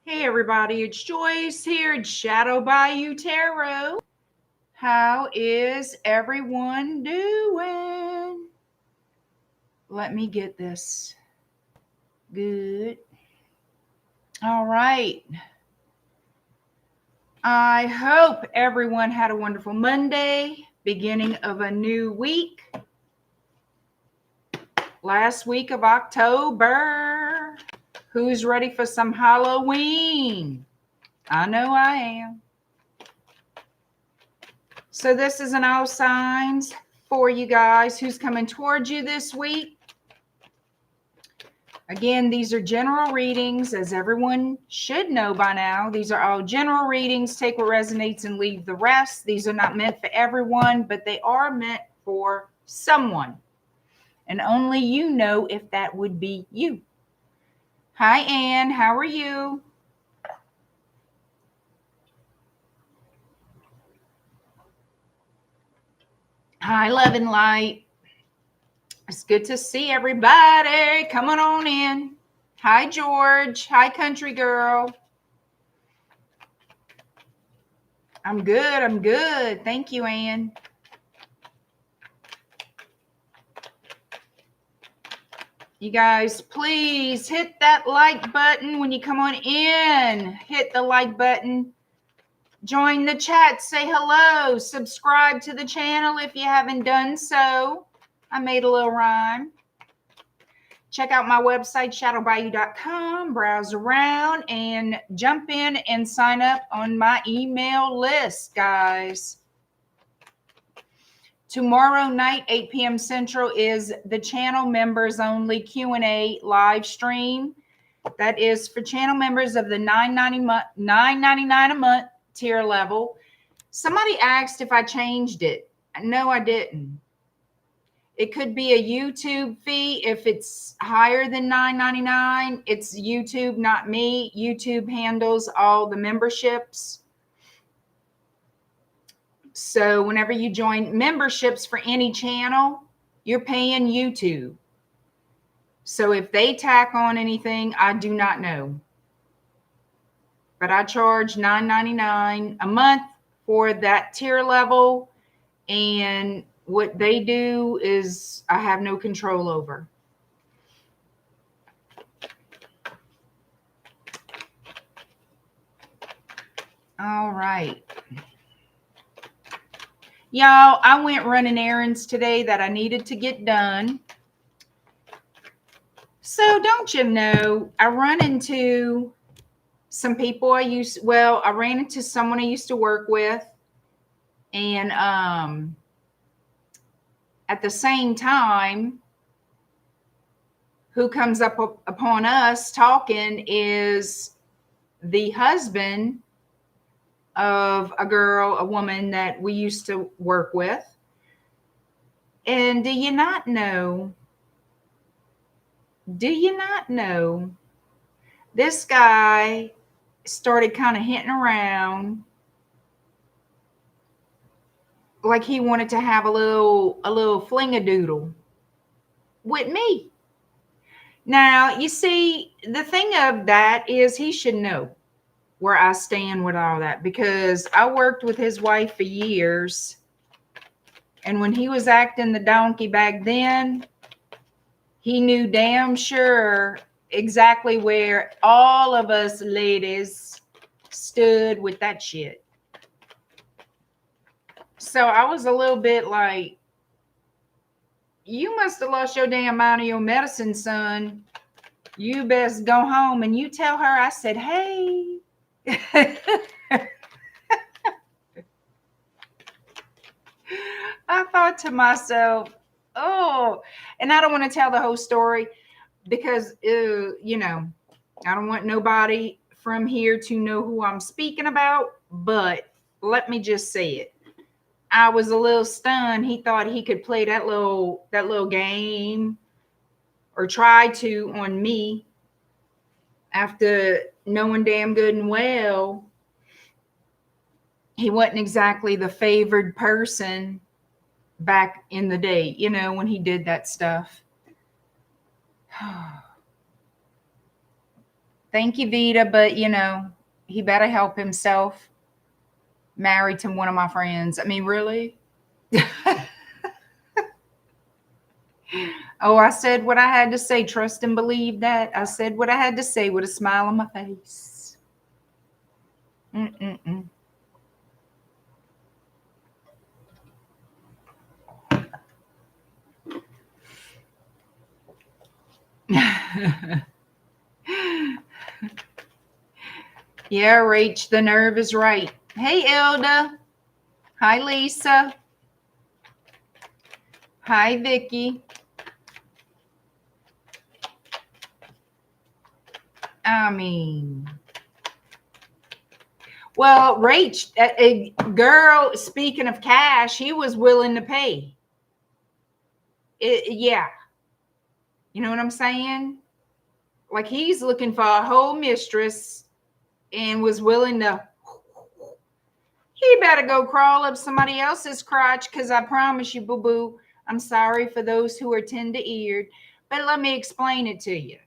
Hey everybody, it's Joyce here at Shadow Bayou Tarot. How is everyone doing? Let me get this. Good. All right. I hope everyone had a wonderful Monday, beginning of a new week. Last week of October. Who's ready for some Halloween? I know I am. So this is an all signs for you guys who's coming towards you this week. Again, these are general readings, as everyone should know by now. These are all general readings. Take what resonates and leave the rest. These are not meant for everyone, but they are meant for someone. And only you know if that would be you. Hi, Anne. How are you? Hi, Love and Light. It's good to see everybody. Coming on in. Hi, George. Hi, country girl. I'm good. I'm good. Thank you, Anne. You guys, please hit that like button when you come on in. Hit the like button. Join the chat. Say hello. Subscribe to the channel if you haven't done so. I made a little rhyme. Check out my website, shadowbayou.com. Browse around and jump in and sign up on my email list, guys. Tomorrow night, 8 p.m. Central, is the channel members only Q&A live stream. That is for channel members of the $9.99 a month tier level. Somebody asked if I changed it. No, I didn't. It could be a YouTube fee. If it's higher than $9.99, it's YouTube, not me. YouTube handles all the memberships. So whenever you join memberships for any channel, you're paying YouTube. So if they tack on anything, I do not know. But I charge $9.99 a month for that tier level. And what they do is I have no control over. All right. Y'all, I went running errands today that I needed to get done. So don't you know, I run into some people I ran into someone I used to work with. And at the same time, who comes up upon us talking is the husband of a woman that we used to work with. And do you not know, this guy started kind of hitting around like he wanted to have a little fling-a-doodle with me. Now, you see, the thing of that is he should know where I stand with all that, because I worked with his wife for years. And when he was acting the donkey back then, he knew damn sure exactly where all of us ladies stood with that shit. So I was a little bit like, you must have lost your damn mind of your medicine, son. You best go home. And you tell her I said, hey. I thought to myself, oh, and I don't want to tell the whole story because, you know, I don't want nobody from here to know who I'm speaking about, but let me just say it. I was a little stunned. He thought he could play that little game or try to on me after knowing damn good and well he wasn't exactly the favored person back in the day, you know, when he did that stuff. Thank you, Vita, but you know, he better help himself. Married to one of my friends. I mean, really? Oh, I said what I had to say. Trust and believe that. I said what I had to say with a smile on my face. Mm-mm-mm. Yeah, Rach, the nerve is right. Hey, Elda. Hi, Lisa. Hi, Vicky. I mean, well, Rach, a girl, speaking of cash, he was willing to pay. Yeah. You know what I'm saying? Like he's looking for a whole mistress and was willing to. He better go crawl up somebody else's crotch because I promise you, boo-boo, I'm sorry for those who are tender-eared, but let me explain it to you.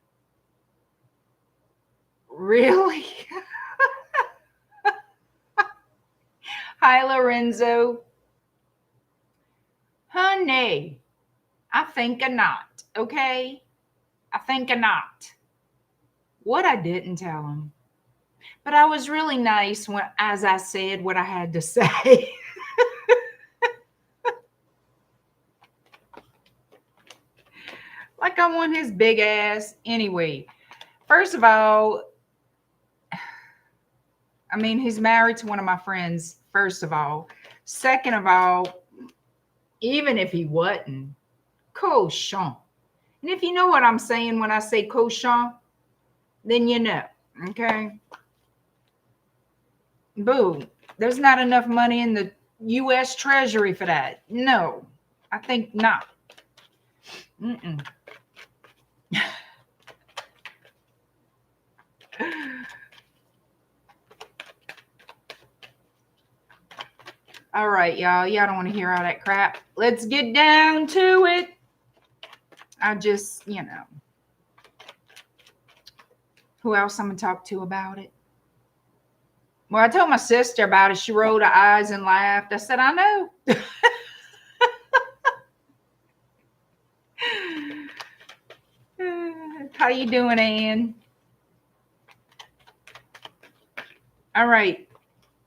Really? Hi, Lorenzo. Honey, I think not, okay? I think not. What I didn't tell him. But I was really nice when, as I said what I had to say. Like I want his big ass. Anyway, first of all, I mean, he's married to one of my friends, first of all. Second of all, even if he wasn't, cochon. And if you know what I'm saying when I say cochon, then you know, okay? Boo, there's not enough money in the U.S. Treasury for that. No, I think not. Mm-mm. All right, y'all. Y'all don't want to hear all that crap. Let's get down to it. I just, you know. Who else I'm going to talk to about it? Well, I told my sister about it. She rolled her eyes and laughed. I said, I know. How you doing, Ann? All right.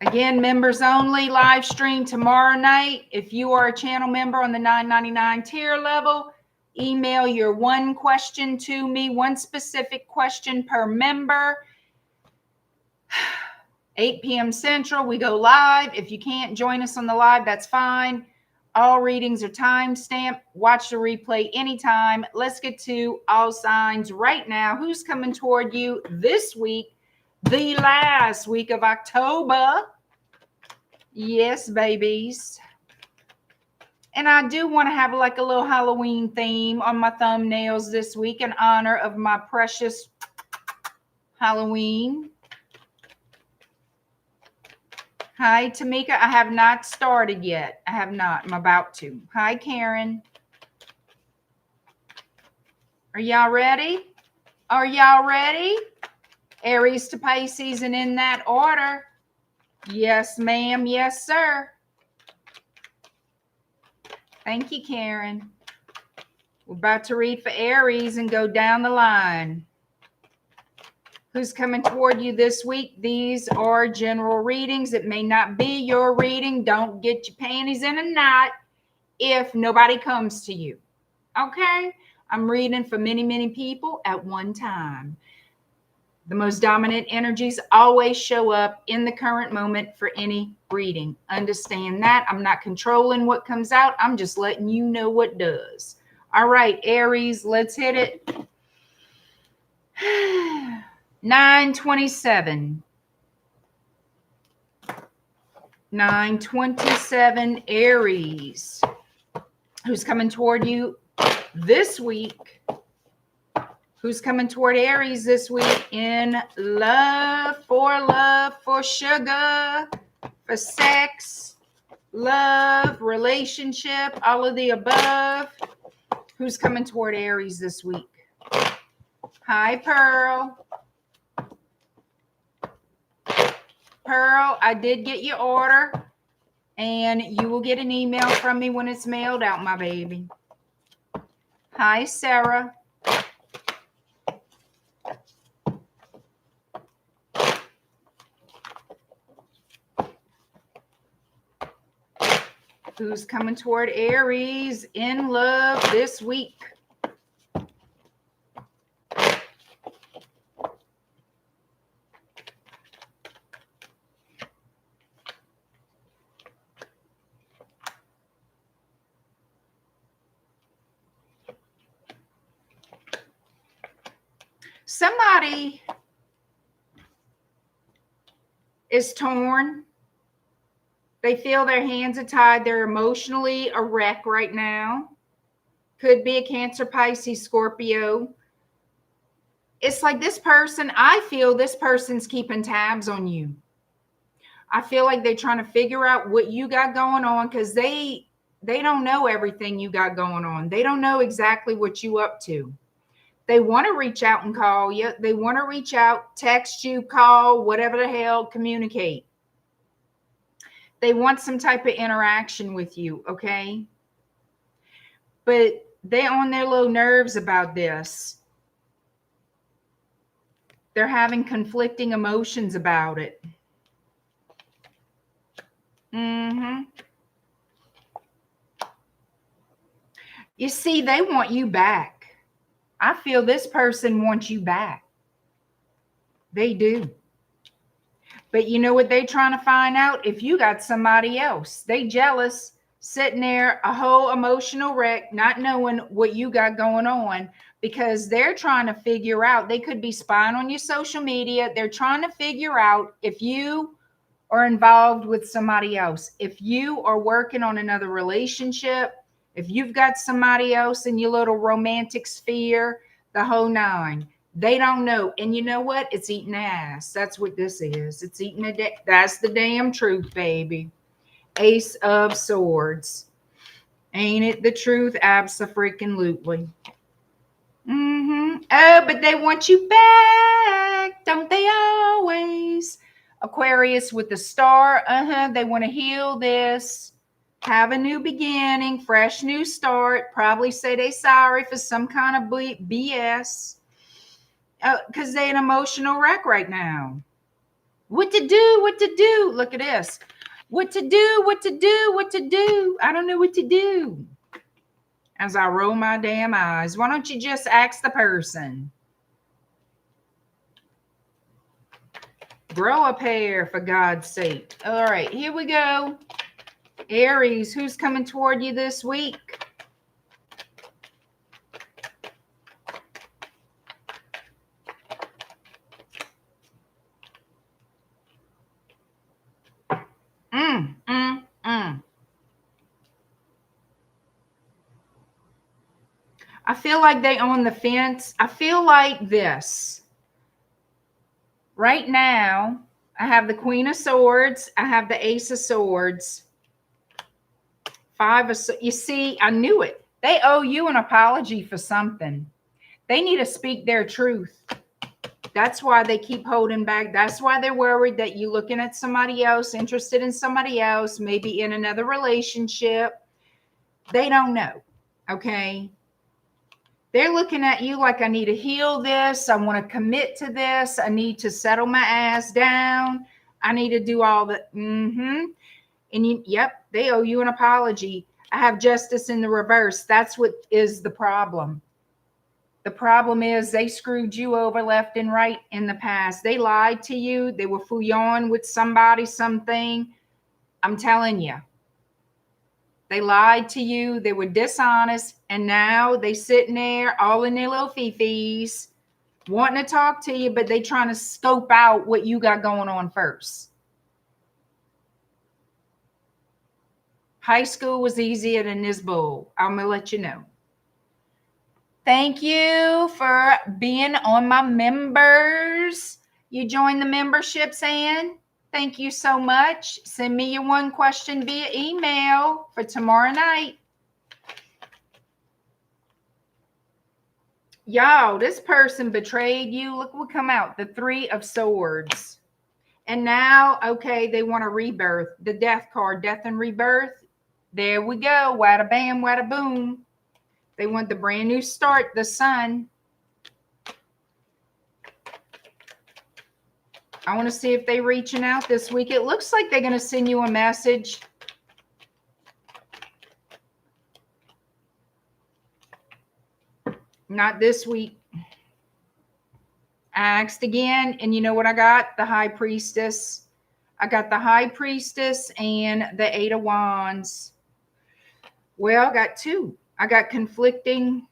Again, members only live stream tomorrow night. If you are a channel member on the $9.99 tier level, email your one question to me, one specific question per member. 8 p.m. Central, we go live. If you can't join us on the live, that's fine. All readings are time-stamped. Watch the replay anytime. Let's get to all signs right now. Who's coming toward you this week? The last week of October. Yes, babies. And I do want to have like a little Halloween theme on my thumbnails this week in honor of my precious Halloween. Hi, Tamika. I have not started yet. I have not. I'm about to. Hi, Karen. Are y'all ready? Are y'all ready? Aries to Pisces and in that order. Yes, ma'am. Yes, sir. Thank you, Karen. We're about to read for Aries and go down the line. Who's coming toward you this week? These are general readings. It may not be your reading. Don't get your panties in a knot if nobody comes to you. Okay? I'm reading for many, many people at one time. The most dominant energies always show up in the current moment for any reading. Understand that. I'm not controlling what comes out. I'm just letting you know what does. All right, Aries, let's hit it. 927. 927 Aries. Who's coming toward you this week? Who's coming toward Aries this week in love, for sugar, for sex, love, relationship, all of the above? Who's coming toward Aries this week? Hi, Pearl. Pearl, I did get your order. And you will get an email from me when it's mailed out, my baby. Hi, Sarah. Who's coming toward Aries in love this week? Somebody is torn. They feel their hands are tied. They're emotionally a wreck right now. Could be a Cancer, Pisces, Scorpio. It's like this person, I feel this person's keeping tabs on you. I feel like they're trying to figure out what you got going on because they don't know everything you got going on. They don't know exactly what you up to. They want to reach out and call you. They want to reach out, text you, call, whatever the hell, communicate. They want some type of interaction with you, okay? But they're on their low nerves about this. They're having conflicting emotions about it. You see, they want you back. I feel this person wants you back. They do. But you know what they're trying to find out? If you got somebody else. They jealous, sitting there, a whole emotional wreck, not knowing what you got going on, because they're trying to figure out, they could be spying on your social media. They're trying to figure out if you are involved with somebody else, if you are working on another relationship, if you've got somebody else in your little romantic sphere, the whole nine. They don't know. And you know what? It's eating ass. That's what this is. It's eating a that's the damn truth, baby. Ace of Swords. Ain't it the truth? Abso-freaking-lutely. Oh, but they want you back. Don't they always? Aquarius with the star. They want to heal this. Have a new beginning. Fresh new start. Probably say they sorry for some kind of BS. Because they're an emotional wreck right now. What to do? What to do? Look at this. What to do? What to do? What to do? I don't know what to do. As I roll my damn eyes. Why don't you just ask the person? Grow a pair, for God's sake. All right, here we go. Aries, who's coming toward you this week? I feel like they on the fence. I feel like this. Right now, I have the Queen of Swords. I have the Ace of Swords. Five of Swords. You see, I knew it. They owe you an apology for something. They need to speak their truth. That's why they keep holding back. That's why they're worried that you're looking at somebody else, interested in somebody else, maybe in another relationship. They don't know, okay? They're looking at you like, I need to heal this. I want to commit to this. I need to settle my ass down. I need to do all the, And yep, they owe you an apology. I have Justice in the reverse. That's what is the problem. The problem is they screwed you over left and right in the past. They lied to you. They were fooling with somebody, something. I'm telling you. They lied to you. They were dishonest. And now they sitting there all in their little fifis wanting to talk to you, but they trying to scope out what you got going on first. High school was easier than this bull. I'm going to let you know. Thank you for being on my members. You joined the memberships, Ann. Thank you so much. Send me your one question via email for tomorrow night. Y'all, this person betrayed you. Look what come out. The Three of Swords. And now, okay, they want a rebirth. The death card, death and rebirth. There we go. Wada bam, wada boom. They want the brand new start, the sun. I want to see if they're reaching out this week. It looks like they're going to send you a message. Not this week. I asked again, and you know what I got? The High Priestess. I got the High Priestess and the Eight of Wands. Well, I got two. I got conflicting.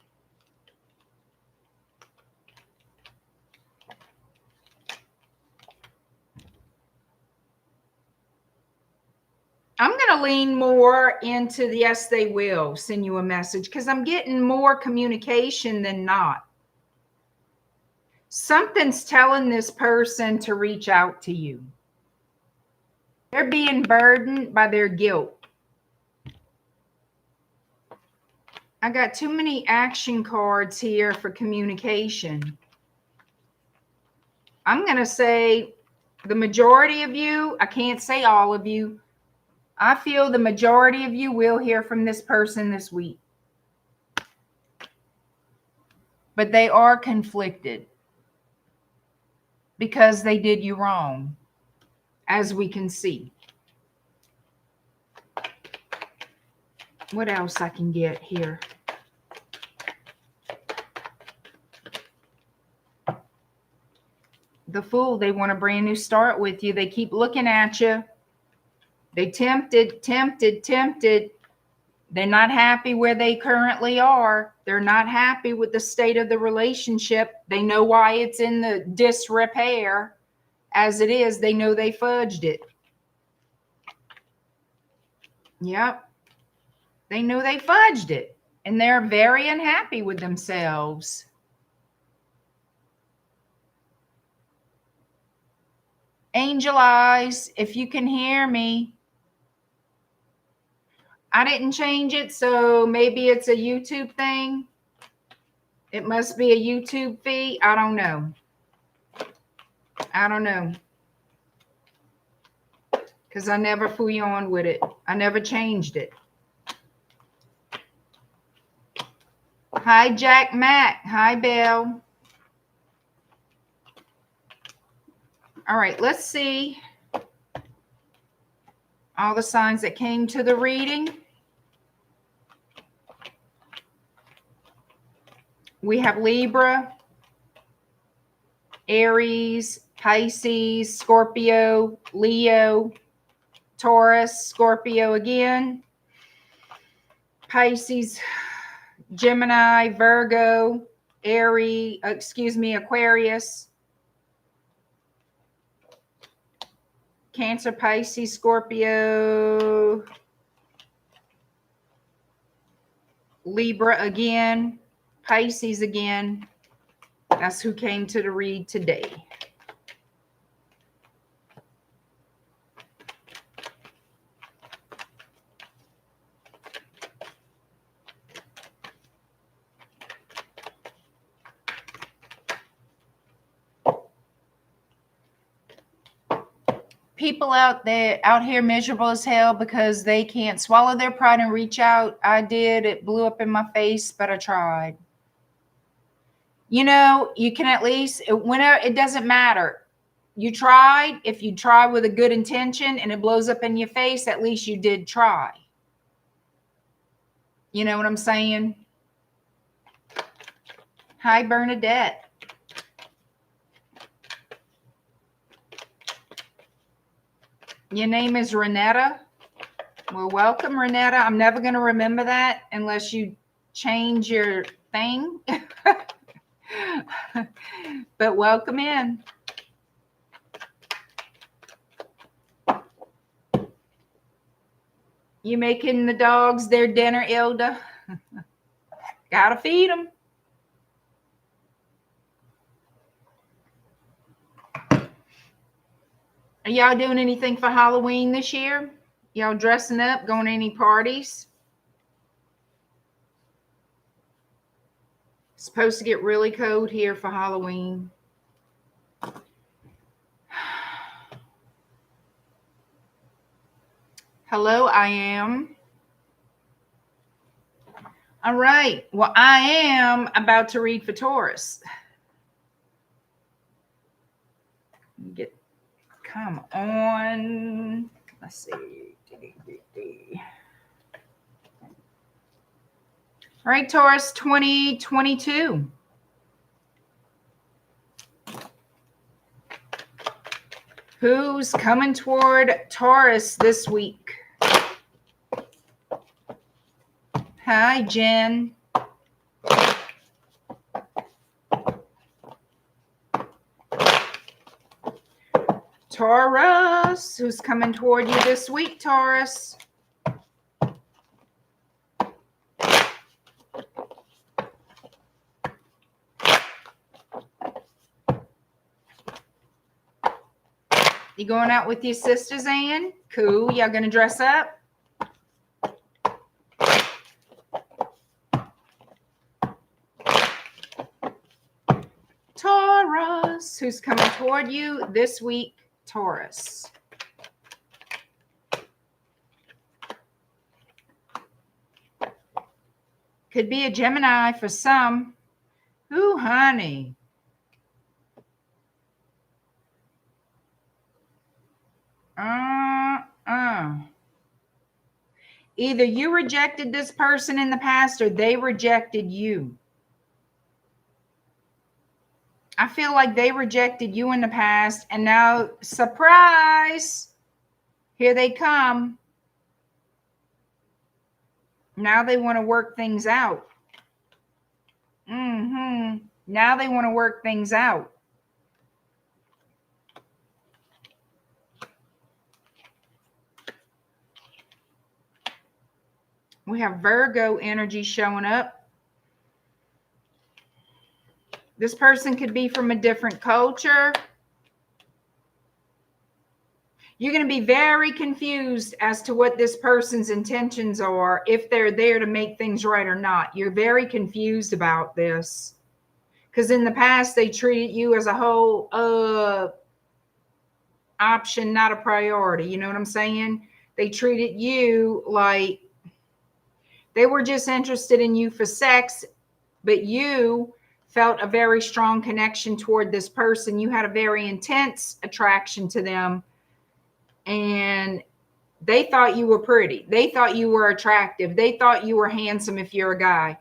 I'm going to lean more into the yes, they will send you a message because I'm getting more communication than not. Something's telling this person to reach out to you. They're being burdened by their guilt. I got too many action cards here for communication. I'm going to say the majority of you, I can't say all of you. I feel the majority of you will hear from this person this week. But they are conflicted because they did you wrong, as we can see. What else I can get here? The Fool, they want a brand new start with you. They keep looking at you. They tempted. They're not happy where they currently are. They're not happy with the state of the relationship. They know why it's in the disrepair as it is. They know they fudged it. Yep. They know they fudged it. And they're very unhappy with themselves. Angel Eyes, if you can hear me. I didn't change it, so maybe it's a YouTube thing. It must be a YouTube feed. I don't know. I don't know. Because I never flew on with it. I never changed it. Hi, Jack Mac. Hi, Belle. All right, let's see all the signs that came to the reading. We have Libra, Aries, Pisces, Scorpio, Leo, Taurus, Scorpio again, Pisces, Gemini, Virgo, Aquarius, Cancer, Pisces, Scorpio, Libra again, Pisces again. That's who came to the read today. People out here miserable as hell because they can't swallow their pride and reach out. I did. It blew up in my face, but I tried. You know, you can at least, whenever, it doesn't matter. You tried. If you try with a good intention and it blows up in your face, at least you did try. You know what I'm saying? Hi, Bernadette. Your name is Renetta. Well, welcome, Renetta. I'm never going to remember that unless you change your thing. But welcome in. You making the dogs their dinner, Ilda? Gotta feed them. Are y'all doing anything for Halloween this year? Y'all dressing up, going to any parties? It's supposed to get really cold here for Halloween. Hello, I am. All right. Well, I am about to read for Taurus. Come on. Let's see. All right, Taurus 2022. Who's coming toward Taurus this week? Hi, Jen. Taurus, who's coming toward you this week, Taurus? You going out with your sisters, Ann? Cool. Y'all gonna dress up? Taurus, who's coming toward you this week, Taurus? Could be a Gemini for some. Ooh, honey. Either you rejected this person in the past or they rejected you. I feel like they rejected you in the past, and now, surprise, here they come. Now they want to work things out. Now they want to work things out. We have Virgo energy showing up. This person could be from a different culture. You're going to be very confused as to what this person's intentions are, if they're there to make things right or not. You're very confused about this. Because in the past, they treated you as a whole option, not a priority. You know what I'm saying? They treated you like they were just interested in you for sex, but you felt a very strong connection toward this person. You had a very intense attraction to them, and they thought you were pretty. They thought you were attractive. They thought you were handsome if you're a guy.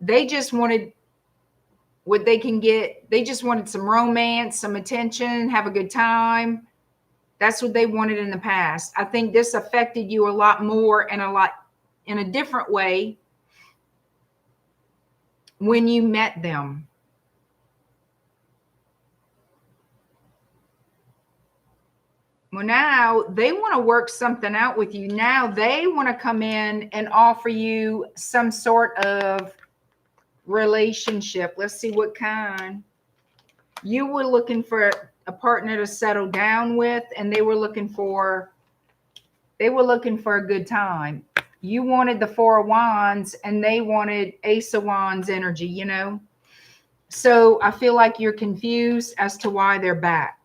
They just wanted what they can get. They just wanted some romance, some attention, have a good time. That's what they wanted in the past. I think this affected you a lot more and in a different way when you met them. Well, now they want to work something out with you. Now they want to come in and offer you some sort of relationship. Let's see what kind. You were looking for a partner to settle down with, and they were looking for a good time. You wanted the Four of Wands, and they wanted Ace of Wands energy, you know? So I feel like you're confused as to why they're back.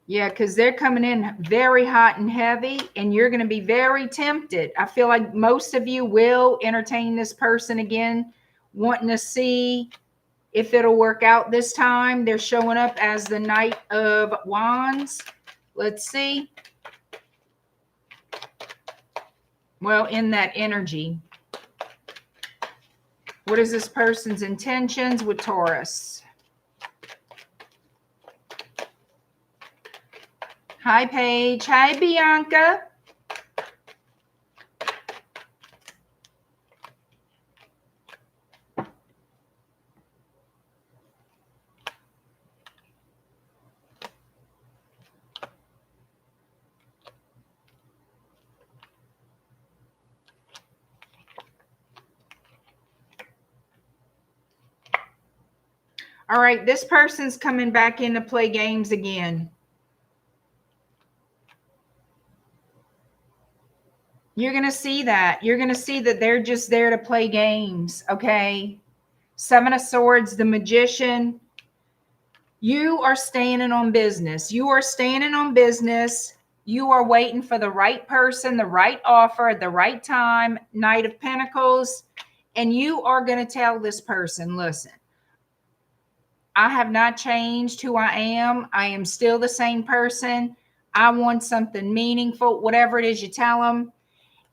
Yeah, because they're coming in very hot and heavy, and you're going to be very tempted. I feel like most of you will entertain this person again, wanting to see if it'll work out this time. They're showing up as the Knight of Wands. Let's see. Well, in that energy, what is this person's intentions with Taurus? Hi, Paige. Hi, Bianca. All right, this person's coming back in to play games again. You're going to see that. You're going to see that they're just there to play games, okay? Seven of Swords, the Magician. You are standing on business. You are standing on business. You are waiting for the right person, the right offer, at the right time, Knight of Pentacles. And you are going to tell this person, listen, I have not changed who I am. I am still the same person. I want something meaningful, whatever it is you tell them.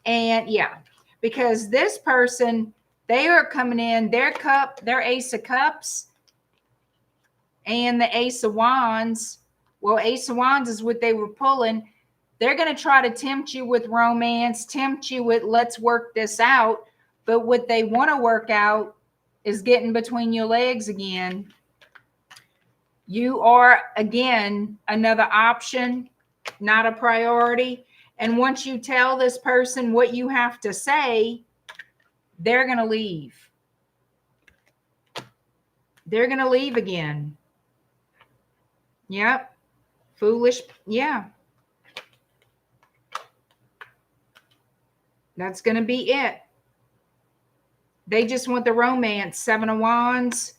And yeah, because this person, they are coming in, their Ace of Cups and the Ace of Wands. Well, Ace of Wands is what they were pulling. They're going to try to tempt you with romance, tempt you with let's work this out. But what they want to work out is getting between your legs again. You are, again, another option, not a priority. And once you tell this person what you have to say, they're going to leave. They're going to leave again. Yep. Foolish. Yeah. That's going to be it. They just want the romance. Seven of Wands.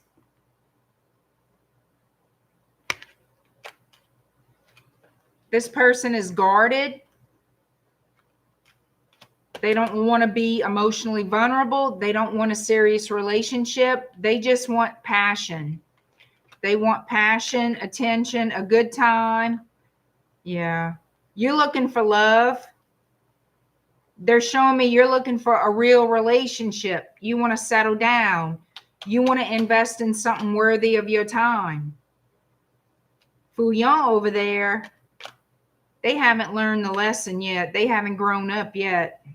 This person is guarded. They don't want to be emotionally vulnerable. They don't want a serious relationship. They just want passion. They want passion, attention, a good time. Yeah. You're looking for love. They're showing me you're looking for a real relationship. You want to settle down. You want to invest in something worthy of your time. Fuyang over there, they haven't learned the lesson yet. They haven't grown up yet.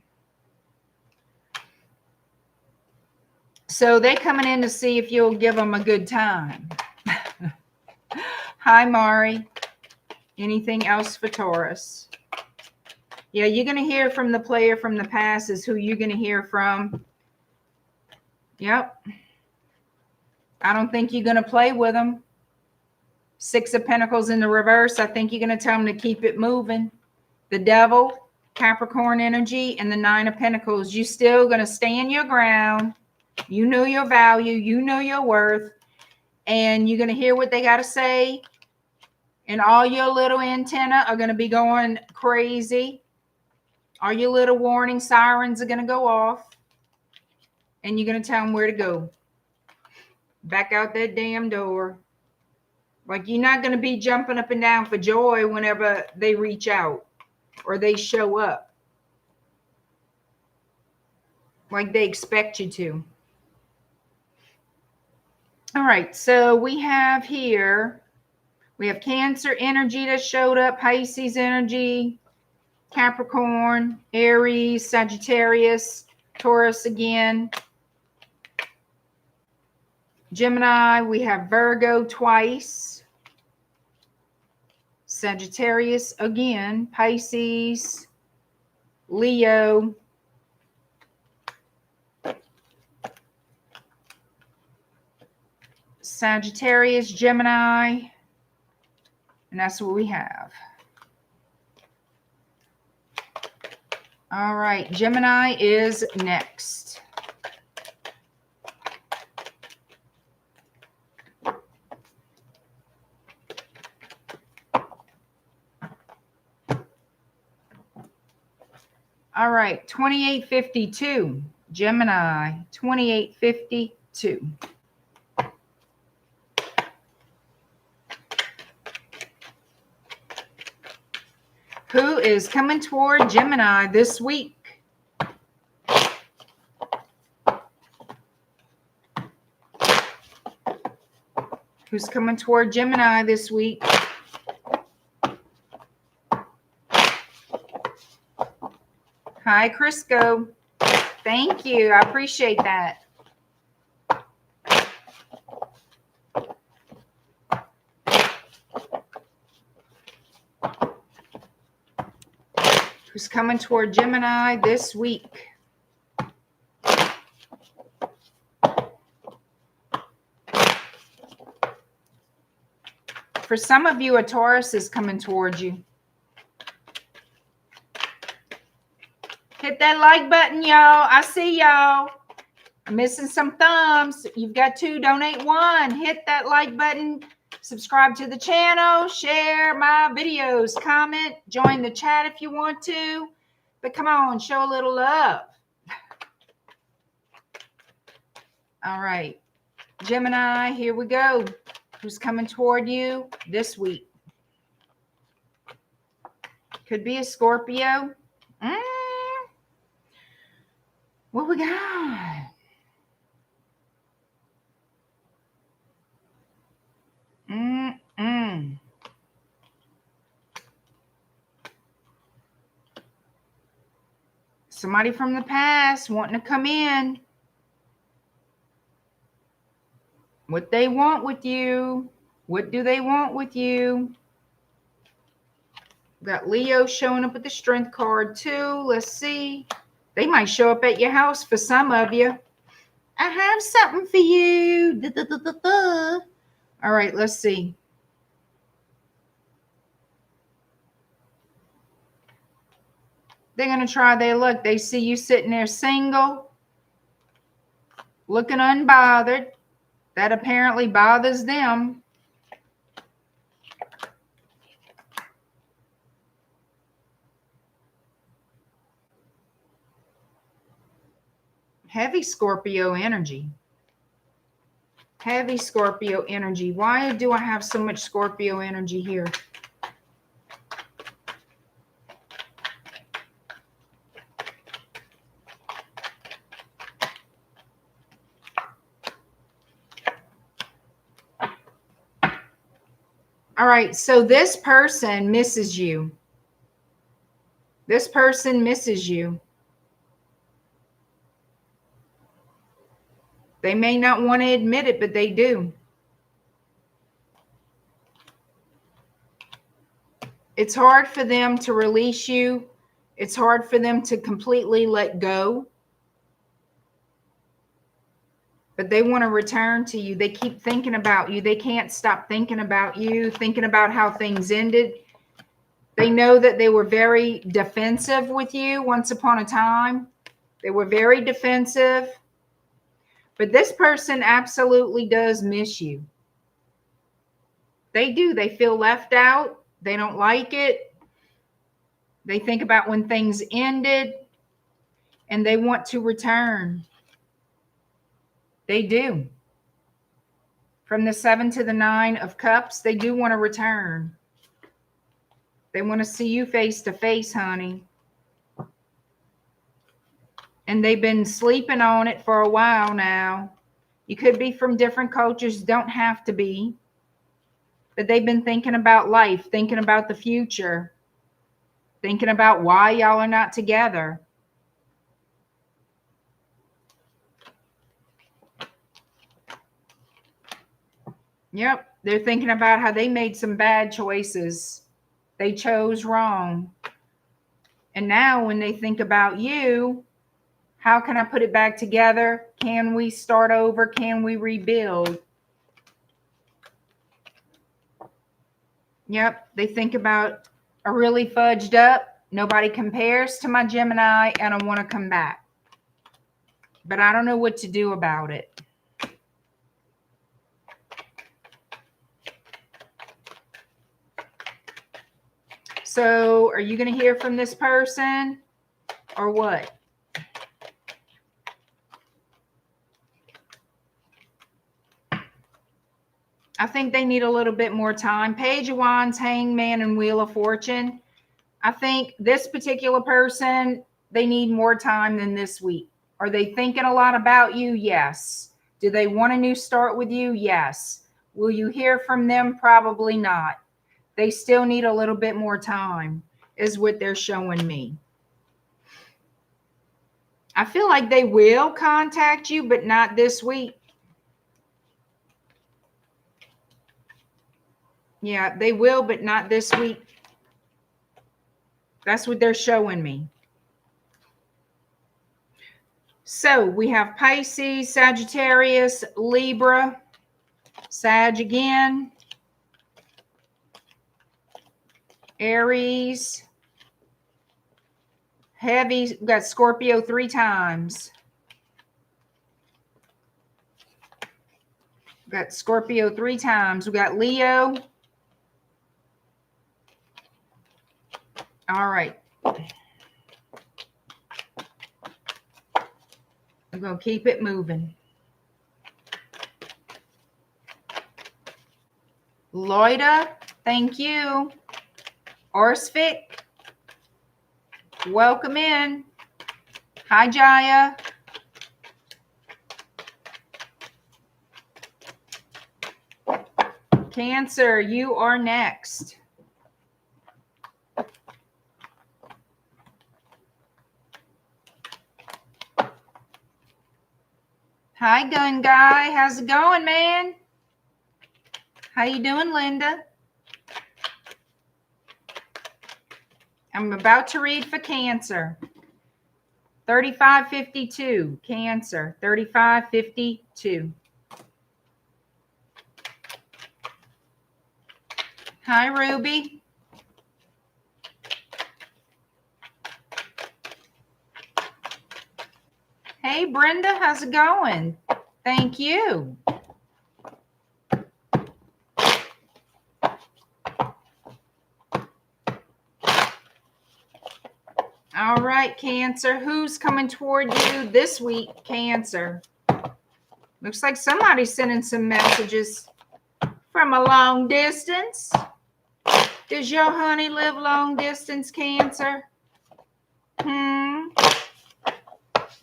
So they're coming in to see if you'll give them a good time. Hi, Mari. Anything else for Taurus? Yeah, you're going to hear from the player from the past is who you're going to hear from. Yep. I don't think you're going to play with them. Six of Pentacles in the reverse. I think you're going to tell them to keep it moving. The Devil, Capricorn energy, and the Nine of Pentacles. You still going to stand your ground. You know your value. You know your worth. And you're going to hear what they got to say. And all your little antenna are going to be going crazy. All your little warning sirens are going to go off. And you're going to tell them where to go. Back out that damn door. Like, you're not going to be jumping up and down for joy whenever they reach out or they show up. Like they expect you to. All right, so we have here, we have Cancer energy that showed up, Pisces energy, Capricorn, Aries, Sagittarius, Taurus again. Gemini, we have Virgo twice. Sagittarius again, Pisces, Leo, Sagittarius, Gemini, and that's what we have. All right, Gemini is next. All right, 2852, Gemini, 2852. Who is coming toward Gemini this week? Who's coming toward Gemini this week? Hi, Crisco. Thank you. I appreciate that. Who's coming toward Gemini this week? For some of you, a Taurus is coming toward you. Hit that like button, y'all. I see y'all. I'm missing some thumbs. You've got 2, donate 1. Hit that like button. Subscribe to the channel, share my videos, comment, join the chat if you want to. But come on, show a little love. All right. Gemini, here we go. Who's coming toward you this week? Could be a Scorpio. What we got? Somebody from the past wanting to come in. What they want with you. What do they want with you? Got Leo showing up with the Strength card too. Let's see. They might show up at your house for some of you. I have something for you. All right, let's see. They're going to try their luck. They see you sitting there single, looking unbothered. That apparently bothers them. Heavy Scorpio energy. Heavy Scorpio energy. Why do I have so much Scorpio energy here? All right, so this person misses you. This person misses you. They may not want to admit it, but they do. It's hard for them to release you. It's hard for them to completely let go. But they want to return to you. They keep thinking about you. They can't stop thinking about you, thinking about how things ended. They know that they were very defensive with you once upon a time. They were very defensive. But this person absolutely does miss you. They do. They feel left out. They don't like it. They think about when things ended and they want to return. They do. From the 7 to the 9 of Cups, they do want to return. They want to see you face to face, honey. And they've been sleeping on it for a while now. You could be from different cultures, don't have to be. But they've been thinking about life, thinking about the future, thinking about why y'all are not together. Yep, they're thinking about how they made some bad choices. They chose wrong. And now when they think about you, how can I put it back together? Can we start over? Can we rebuild? Yep, they think about a really fudged up. Nobody compares to my Gemini and I want to come back. But I don't know what to do about it. So are you going to hear from this person or what? I think they need a little bit more time. Page of Wands, Hangman, and Wheel of Fortune. I think this particular person, they need more time than this week. Are they thinking a lot about you? Yes. Do they want a new start with you? Yes. Will you hear from them? Probably not. They still need a little bit more time, is what they're showing me. I feel like they will contact you, but not this week. Yeah, they will, but not this week. That's what they're showing me. So we have Pisces, Sagittarius, Libra, Sag again, Aries, heavy. We've got Scorpio 3 times. We got Scorpio 3 times. We got Leo. All right. We're going to keep it moving. Loida, thank you. Orsvik, welcome in. Hi, Jaya. Cancer, you are next. Hi, Gun Guy. How's it going, man? How you doing, Linda? I'm about to read for Cancer. 3552, Cancer, 3552. Hi, Ruby. Hey, Brenda, how's it going? Thank you. All right, Cancer, who's coming toward you this week, Cancer? Looks like somebody's sending some messages from a long distance. Does your honey live long distance, Cancer?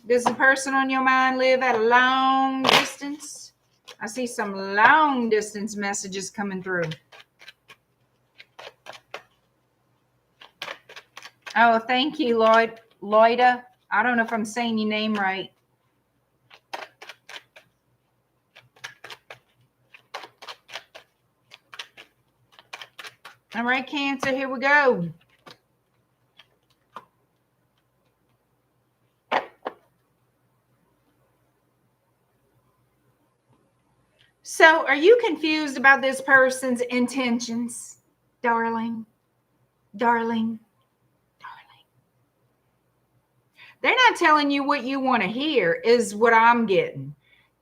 Does the person on your mind live at a long distance? I see some long distance messages coming through. Oh, thank you, Loida. I don't know if I'm saying your name right. All right, Cancer, here we go. So, are you confused about this person's intentions, darling? Darling. They're not telling you what you want to hear, is what I'm getting.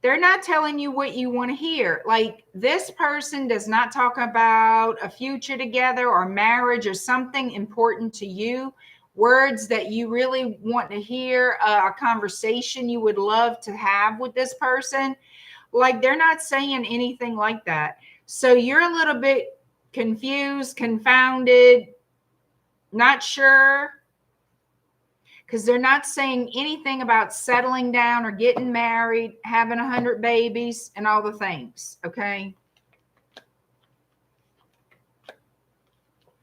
They're not telling you what you want to hear. Like, this person does not talk about a future together or marriage or something important to you, words that you really want to hear, a conversation you would love to have with this person. Like, they're not saying anything like that. So you're a little bit confused, confounded, not sure, because they're not saying anything about settling down or getting married, having 100 babies, and all the things, okay?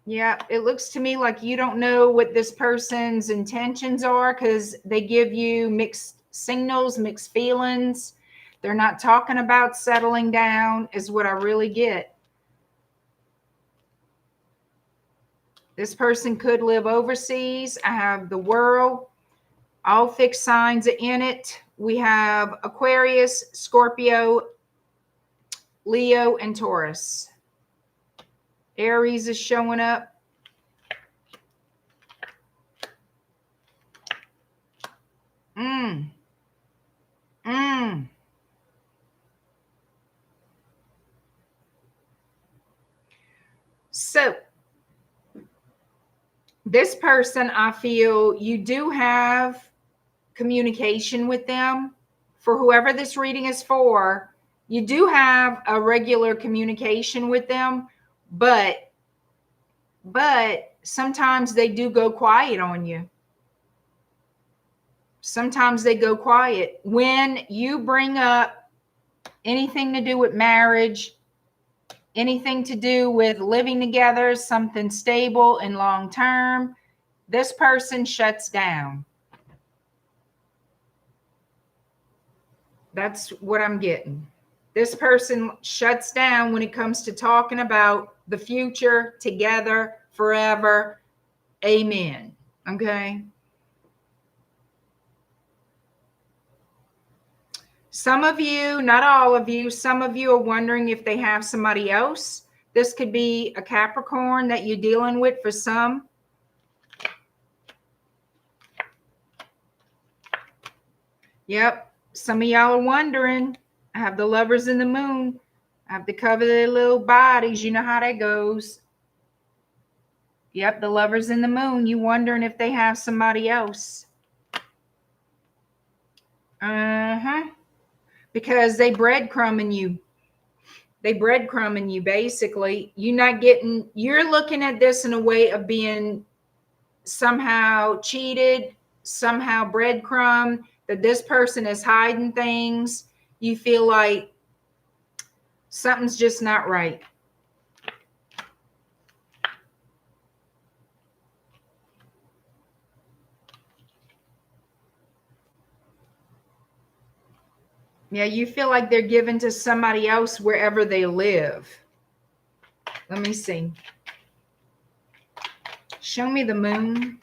Yeah, it looks to me like you don't know what this person's intentions are, because they give you mixed signals, mixed feelings. They're not talking about settling down, is what I really get. This person could live overseas. I have the World. All fixed signs are in it. We have Aquarius, Scorpio, Leo, and Taurus. Aries is showing up. So, this person, I feel you do have communication with them. For whoever this reading is for, you do have a regular communication with them, but sometimes they do go quiet on you. Sometimes they go quiet when you bring up anything to do with marriage, anything to do with living together, something stable and long term. This person shuts down. That's what I'm getting. This person shuts down when it comes to talking about the future, together, forever. Amen. Okay. Some of you, not all of you, some of you are wondering if they have somebody else. This could be a Capricorn that you're dealing with for some. Yep. Some of y'all are wondering. I have the Lovers in the Moon. Have to cover their little bodies. You know how that goes. Yep, the Lovers in the Moon. You wondering if they have somebody else. Because they breadcrumbing you. They breadcrumbing you, basically. You're looking at this in a way of being somehow cheated, somehow breadcrumb, that this person is hiding things. You feel like something's just not right. Yeah, you feel like they're given to somebody else wherever they live. Let me see. Show me the moon.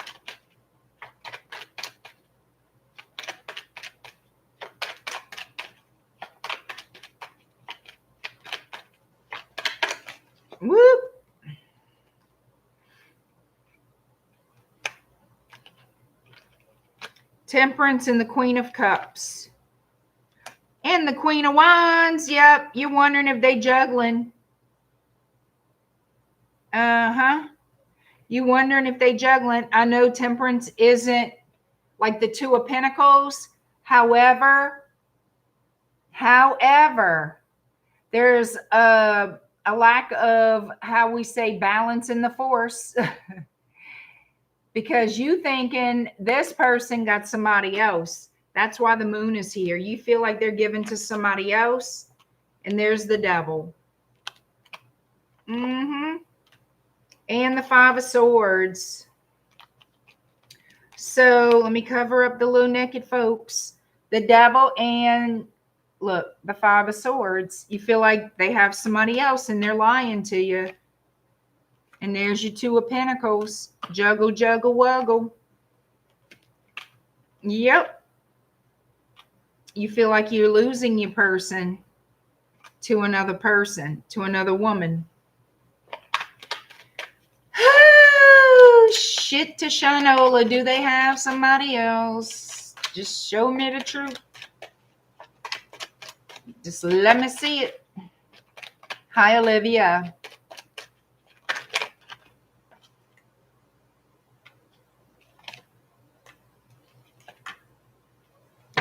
Whoop. Temperance and the Queen of Cups. And the Queen of Wands. Yep, you're wondering if they juggling. You wondering if they juggling. I know Temperance isn't like the Two of Pentacles. However, there's a lack of, how we say, balance in the force. Because you thinking this person got somebody else. That's why the moon is here. You feel like they're given to somebody else. And there's the Devil. And the Five of Swords. So let me cover up the little naked folks. The Devil and, look, the Five of Swords. You feel like they have somebody else and they're lying to you. And there's your Two of Pentacles. Juggle, juggle, wuggle. Yep. You feel like you're losing your person to another person, to another woman. Oh, shit to Shinola. Do they have somebody else? Just show me the truth. Just let me see it. Hi, Olivia.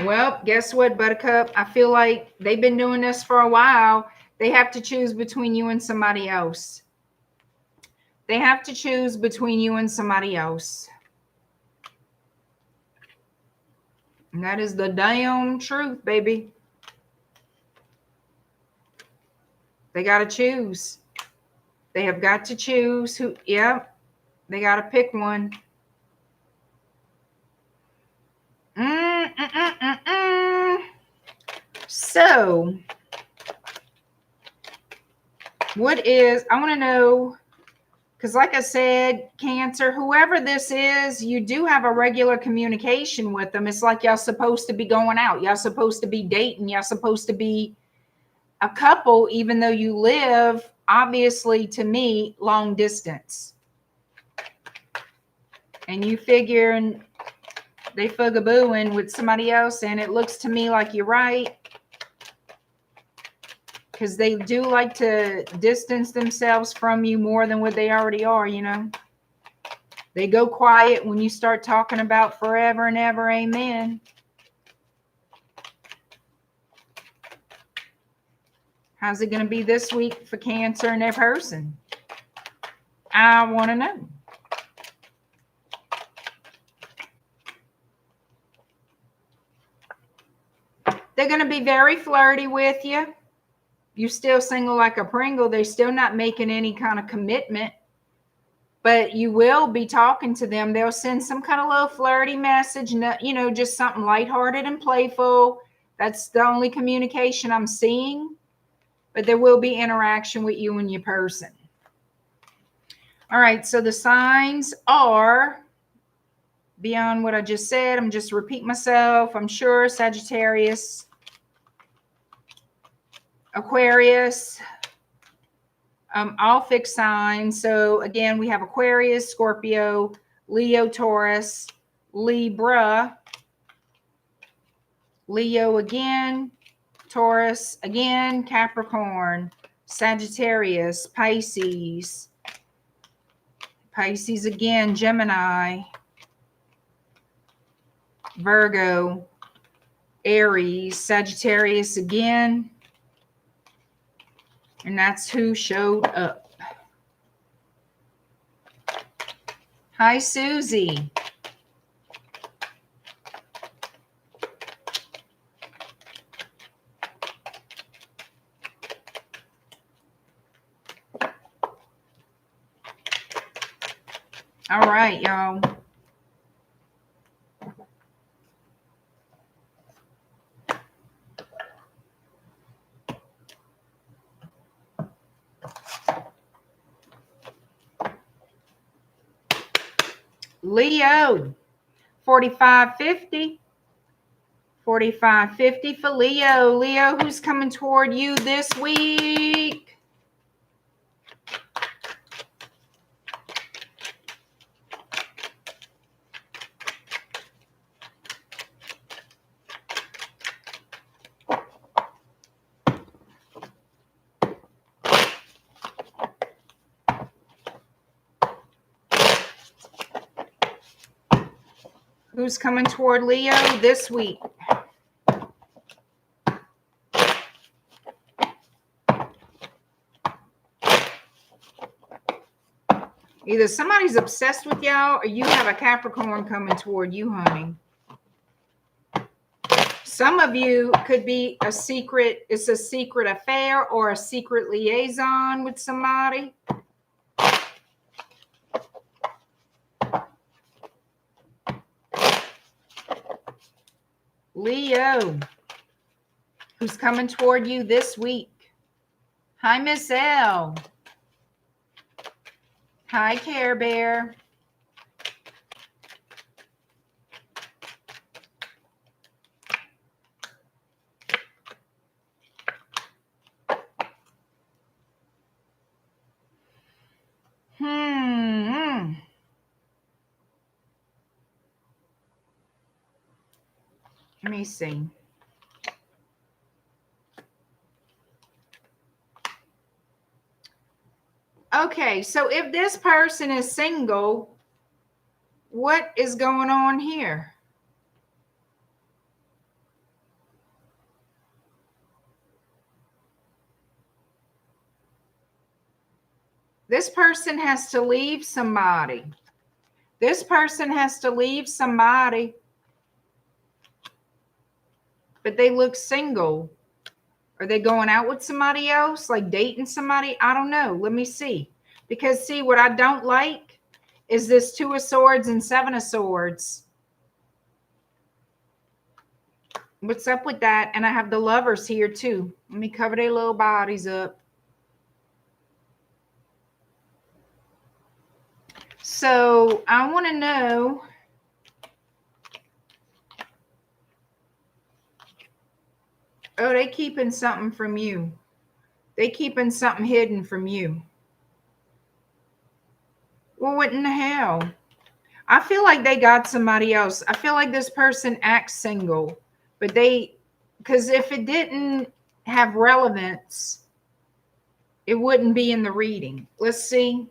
Well, guess what, Buttercup? I feel like they've been doing this for a while. They have to choose between you and somebody else. They have to choose between you and somebody else. And that is the damn truth, baby. They got to choose. They have got to choose who. Yep. They got to pick one. So, what is, I want to know, because like I said, Cancer, whoever this is, you do have a regular communication with them. It's like y'all supposed to be going out. Y'all supposed to be dating. Y'all supposed to be a couple, even though you live, obviously, to me, long distance. And you figuring they fugabooing with somebody else, and it looks to me like you're right. Because they do like to distance themselves from you more than what they already are, you know. They go quiet when you start talking about forever and ever, amen. How's it going to be this week for Cancer and their person? I want to know. They're going to be very flirty with you. You're still single like a Pringle. They're still not making any kind of commitment. But you will be talking to them. They'll send some kind of little flirty message, you know, just something lighthearted and playful. That's the only communication I'm seeing. But there will be interaction with you and your person. All right, so the signs are, beyond what I just said, I'm just repeating myself, I'm sure, Sagittarius, Aquarius, all fixed signs. So again, we have Aquarius, Scorpio, Leo, Taurus, Libra, Leo again, Taurus again, Capricorn, Sagittarius, Pisces, Pisces again, Gemini, Virgo, Aries, Sagittarius again. And that's who showed up. Hi, Susie. All right, y'all. Leo, 4550. 4550 for Leo. Leo, who's coming toward you this week? Who's coming toward Leo this week? Either somebody's obsessed with y'all or you have a Capricorn coming toward you, honey. Some of you could be a secret, it's a secret affair or a secret liaison with somebody. Leo, who's coming toward you this week? Hi, Miss L. Hi, Care Bear. Let me see. Okay, so if this person is single, what is going on here? This person has to leave somebody. This person has to leave somebody. But they look single. Are they going out with somebody else? Like dating somebody? I don't know. Let me see. Because see, what I don't like is this 2 of Swords and 7 of Swords. What's up with that? And I have the Lovers here too. Let me cover their little bodies up. So I want to know, oh, they keeping something from you. They keeping something hidden from you. Well, what in the hell? I feel like they got somebody else. I feel like this person acts single, but because if it didn't have relevance, it wouldn't be in the reading. Let's see.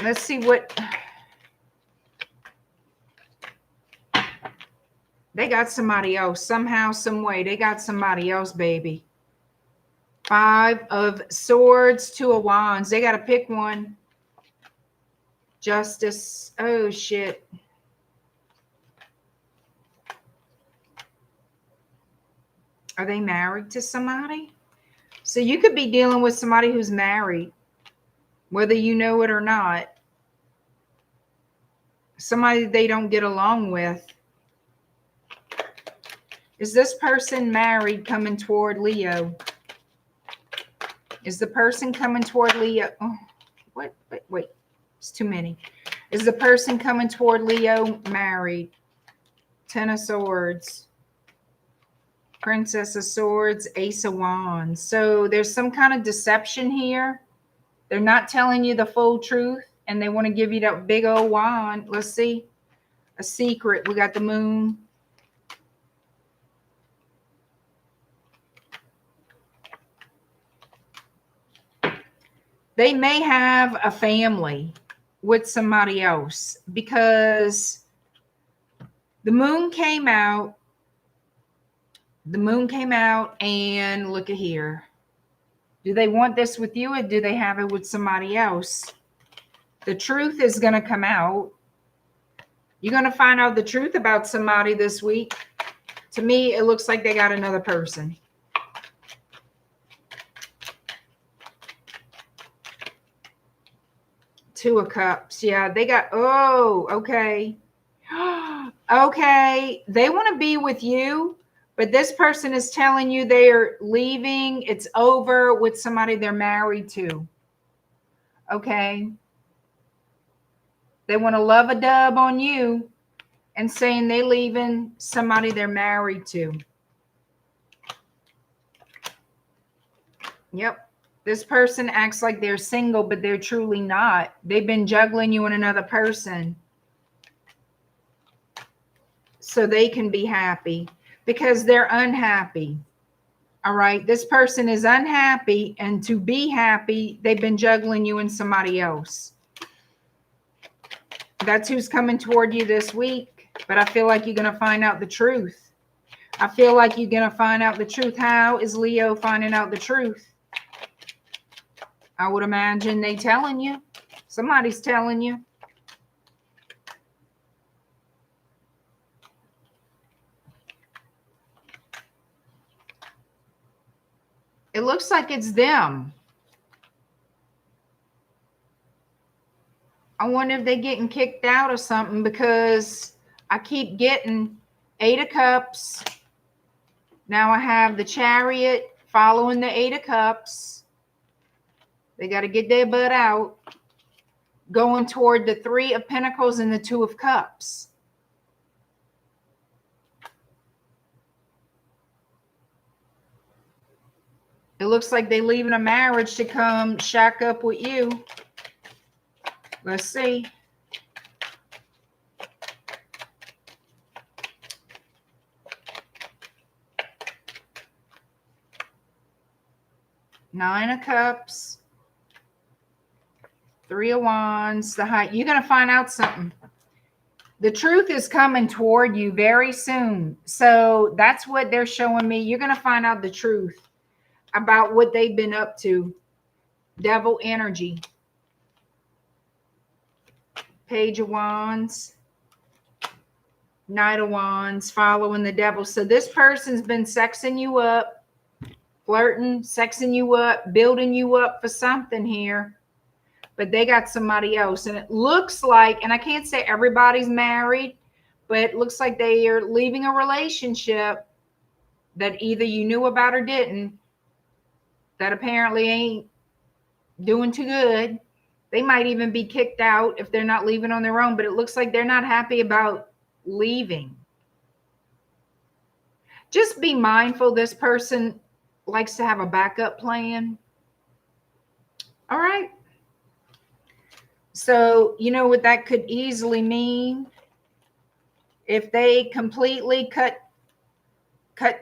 Let's see what they got. Somebody else somehow, some way. They got somebody else, baby. 5 of Swords, 2 of Wands. They got to pick one. Justice. Oh shit. Are they married to somebody? So you could be dealing with somebody who's married, whether you know it or not. Somebody they don't get along with. Is this person married coming toward Leo? Is the person coming toward Leo? Oh, wait. It's too many. Is the person coming toward Leo married? 10 of Swords. Princess of Swords, Ace of Wands. So there's some kind of deception here. They're not telling you the full truth, and they want to give you that big old wand. Let's see. a secret. We got the moon. They may have a family with somebody else because the moon came out. The moon came out, and look at here. Do they want this with you, or do they have it with somebody else? The truth is going to come out. You're going to find out the truth about somebody this week. To me, it looks like they got another person. Two of Cups. Yeah, they got, oh, okay. Okay. They want to be with you, but this person is telling you they are leaving. It's over with somebody they're married to. Okay. They want to love a dub on you and saying they leaving somebody they're married to. Yep. This person acts like they're single, but they're truly not. They've been juggling you and another person so they can be happy because they're unhappy. All right. This person is unhappy, and to be happy, they've been juggling you and somebody else. That's who's coming toward you this week. But I feel like you're going to find out the truth. I feel like you're going to find out the truth. How is Leo finding out the truth? I would imagine they telling you. Somebody's telling you. It looks like it's them. I wonder if they're getting kicked out or something, because I keep getting 8 of Cups. Now I have the Chariot following the 8 of Cups. They got to get their butt out. Going toward the 3 of Pentacles and the 2 of Cups. It looks like they're leaving a marriage to come shack up with you. Let's see. Nine of Cups. 3 of Wands. The High. You're going to find out something. The truth is coming toward you very soon. So that's what they're showing me. You're going to find out the truth about what they've been up to. Devil energy. Page of Wands. Knight of Wands. Following the devil. So this person's been sexing you up. Flirting. Sexing you up. Building you up for something here. But they got somebody else. And it looks like, and I can't say everybody's married, but it looks like they are leaving a relationship that either you knew about or didn't, that apparently ain't doing too good. They might even be kicked out if they're not leaving on their own, but it looks like they're not happy about leaving. Just be mindful. This person likes to have a backup plan. All right. So, you know what that could easily mean? If they completely cut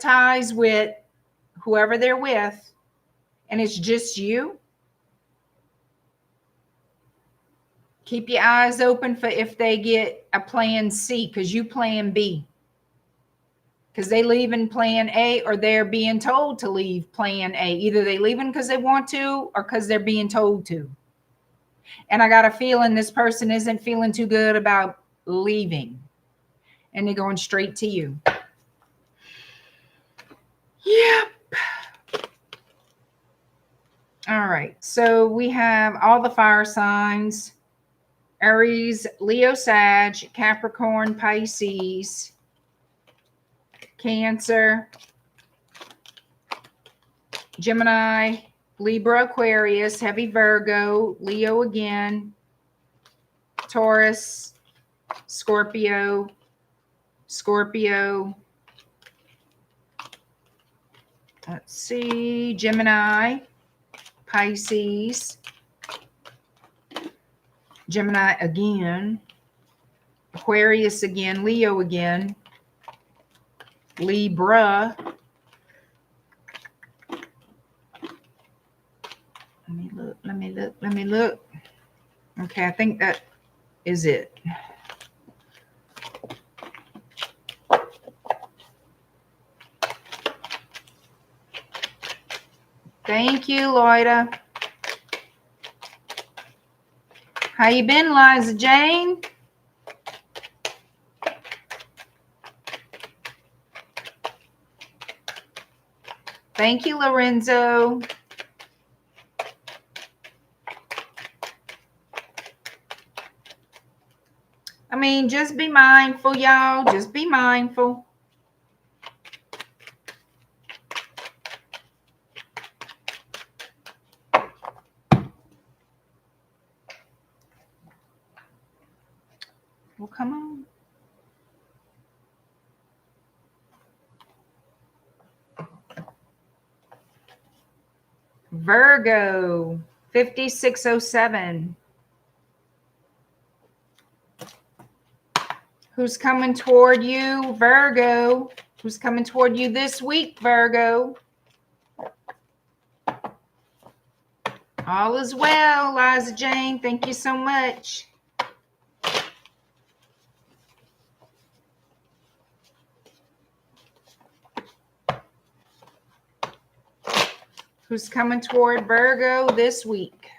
ties with whoever they're with, and it's just you, keep your eyes open for if they get a plan C, because you plan B. Because they leave in plan A, or they're being told to leave plan A. Either they leaving because they want to, or because they're being told to. And I got a feeling this person isn't feeling too good about leaving. And they're going straight to you. Yep. All right. So we have all the fire signs. Aries, Leo, Sag, Capricorn, Pisces, Cancer, Gemini, Libra, Aquarius, heavy Virgo, Leo again, Taurus, Scorpio, let's see, Gemini, Pisces, Gemini again, Aquarius again, Leo again, Libra. Let me look. Okay, I think that is it. Thank you, Loida. How you been, Liza Jane? Thank you, Lorenzo. I mean, just be mindful, y'all. Just be mindful. Well, come on. Virgo, 5607. Who's coming toward you, Virgo? Who's coming toward you this week, Virgo? All is well, Liza Jane. Thank you so much. Who's coming toward Virgo this week?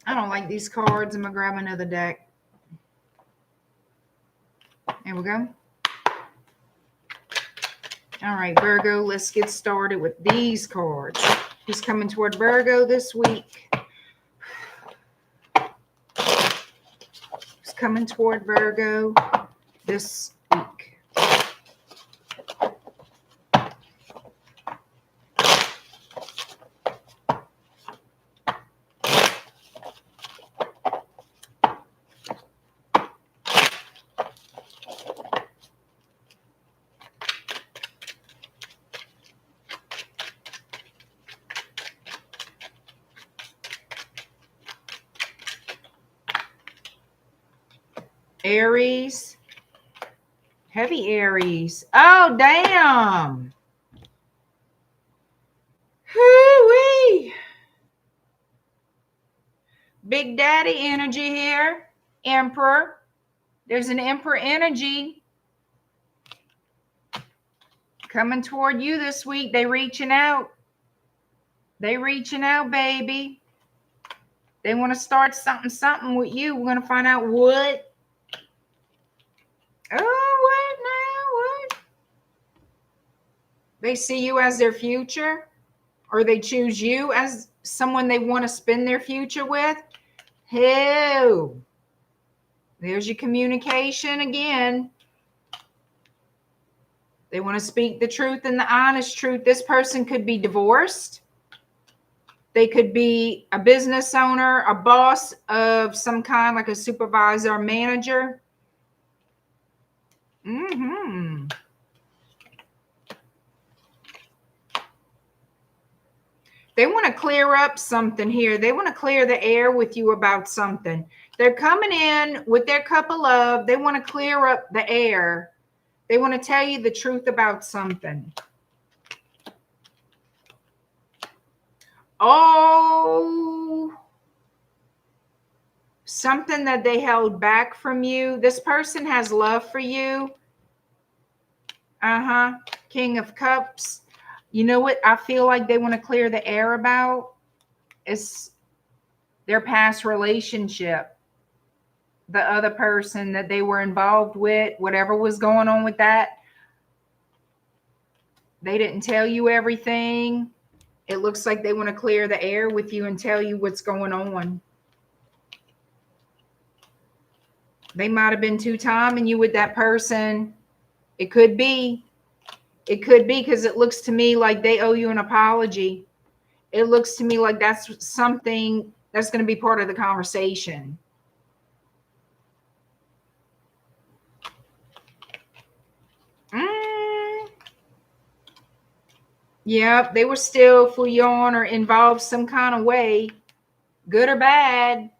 I don't like these cards. I'm going to grab another deck. There we go. All right, Virgo, let's get started with these cards. Who's coming toward Virgo this week? Who's coming toward Virgo this week? Aries, heavy Aries. Oh, damn. Hoo-wee. Big Daddy energy here. Emperor. There's an Emperor energy coming toward you this week. They reaching out. They reaching out, baby. They want to start something with you. We're going to find out what. Oh, what now? What? They see you as their future, or they choose you as someone they want to spend their future with. Hell, there's your communication again. They want to speak the truth and the honest truth. This person could be divorced. They could be a business owner, a boss of some kind, like a supervisor or manager. They want to clear up something here. They want to clear the air with you about something. They're coming in with their cup of love. They want to clear up the air. They want to tell you the truth about something. Oh, something that they held back from you. This person has love for you. King of Cups. You know what I feel like they want to clear the air about? Is their past relationship. The other person that they were involved with, whatever was going on with that. They didn't tell you everything. It looks like they want to clear the air with you and tell you what's going on. They might have been two-timing you with that person. It could be. It could be, because it looks to me like they owe you an apology. It looks to me like that's something that's going to be part of the conversation. Yep, they were still for you on or involved some kind of way, good or bad.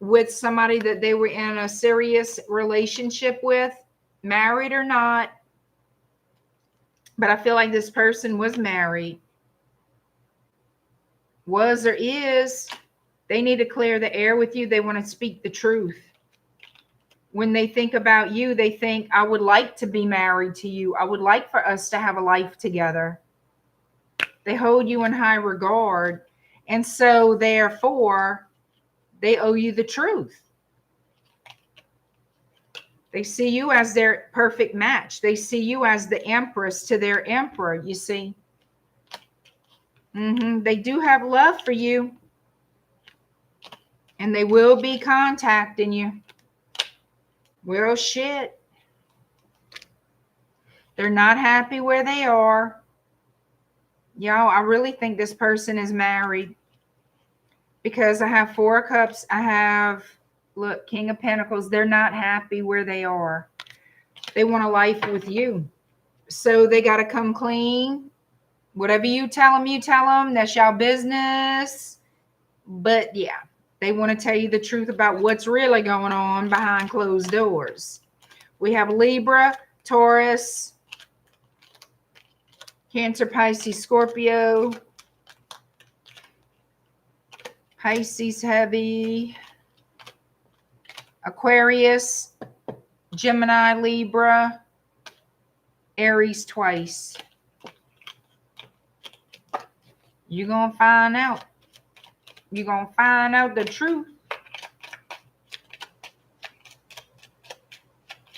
with somebody that they were in a serious relationship with, married or not. But I feel like this person was married. Was or is. They need to clear the air with you. They want to speak the truth. When they think about you, they think, I would like to be married to you. I would like for us to have a life together. They hold you in high regard. And so therefore, they owe you the truth. They see you as their perfect match. They see you as the empress to their emperor, you see. They do have love for you. And they will be contacting you. Well, shit. They're not happy where they are. Y'all, I really think this person is married. Because I have 4 of Cups. I have, look, King of Pentacles. They're not happy where they are. They want a life with you. So they got to come clean. Whatever you tell them, you tell them. That's y'all business. But yeah, they want to tell you the truth about what's really going on behind closed doors. We have Libra, Taurus, Cancer, Pisces, Scorpio, Pisces heavy, Aquarius, Gemini, Libra, Aries twice. You're going to find out. You're going to find out the truth.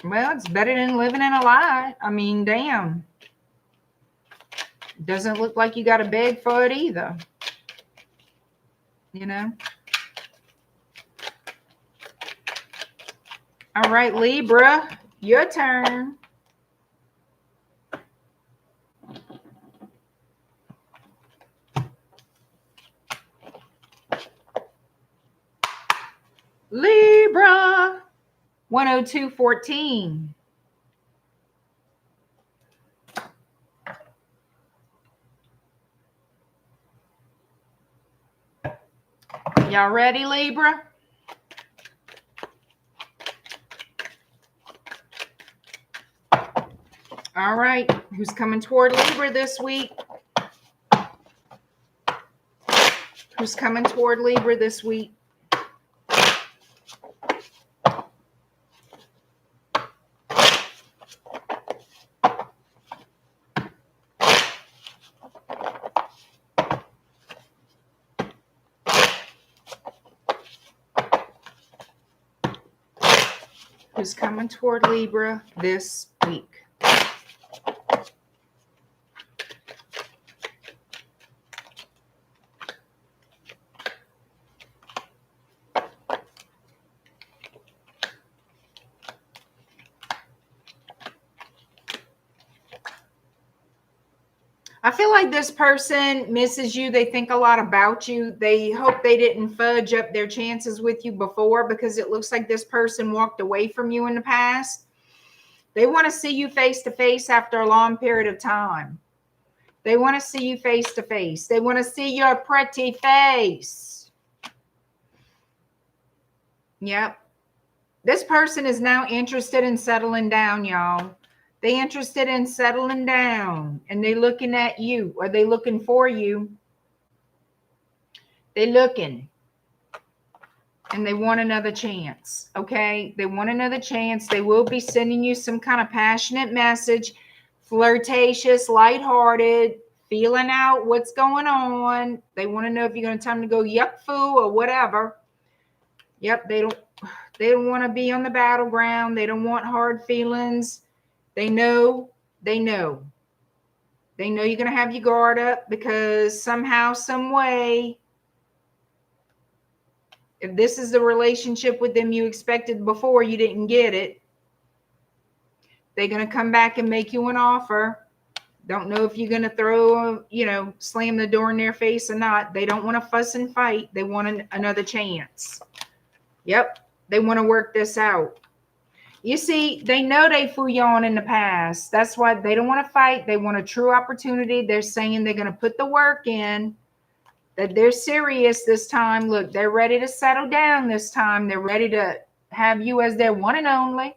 Well, it's better than living in a lie. I mean, damn. Doesn't look like you got to beg for it either. You know? All right, Libra, your turn. Libra, 102.14. Y'all ready, Libra? All right. Who's coming toward Libra this week? Who's coming toward Libra this week? Who's coming toward Libra this week? I feel like this person misses you. They think a lot about you. They hope they didn't fudge up their chances with you before, because it looks like this person walked away from you in the past. They want to see you face to face after a long period of time. They want to see you face to face. They want to see your pretty face. Yep. This person is now interested in settling down, y'all. They interested in settling down, and they looking at you, or they looking for you. They looking, and they want another chance. Okay, they want another chance. They will be sending you some kind of passionate message, flirtatious, lighthearted, feeling out what's going on. They want to know if you're going to tell them to go yuck foo or whatever. Yep, they don't want to be on the battleground. They don't want hard feelings. They know you're going to have your guard up, because somehow, some way, if this is the relationship with them you expected before, you didn't get it. They're going to come back and make you an offer. Don't know if you're going to throw, slam the door in their face or not. They don't want to fuss and fight. They want another chance. Yep. They want to work this out. You see, they know they flew you on in the past. That's why they don't want to fight. They want a true opportunity. They're saying they're going to put the work in. that they're serious this time. Look, they're ready to settle down this time. They're ready to have you as their one and only.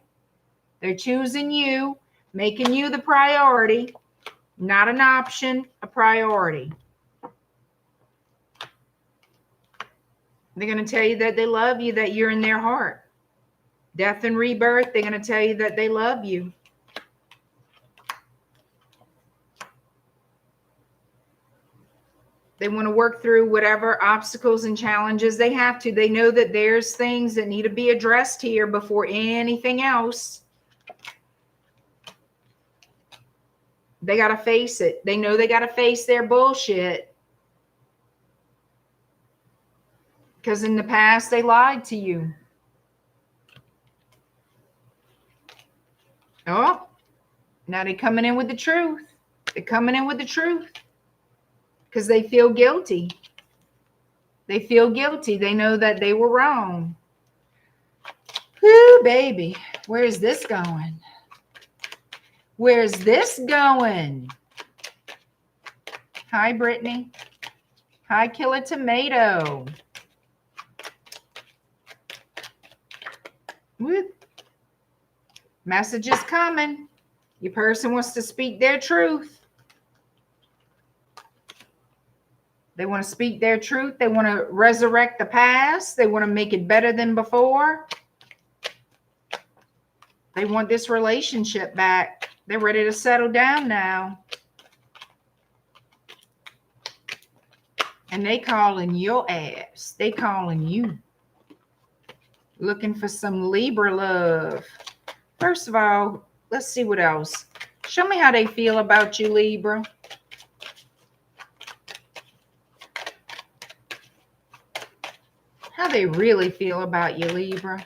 They're choosing you, making you the priority, not an option, a priority. They're going to tell you that they love you, that you're in their heart. Death and rebirth, they're going to tell you that they love you. They want to work through whatever obstacles and challenges they have to. They know that there's things that need to be addressed here before anything else. They got to face it. They know they got to face their bullshit. Because in the past, they lied to you. Oh, now they're coming in with the truth. They're coming in with the truth. Because they feel guilty. They feel guilty. They know that they were wrong. Whoo, baby. Where's this going? Where's this going? Hi, Brittany. Hi, Killer Tomato. Woo. Message is coming. Your person wants to speak their truth. They want to speak their truth. They want to resurrect the past. They want to make it better than before. They want this relationship back. They're ready to settle down now. And they calling your ass. They calling you. Looking for some Libra love. First of all, let's see what else. Show me how they feel about you, Libra. How they really feel about you, Libra.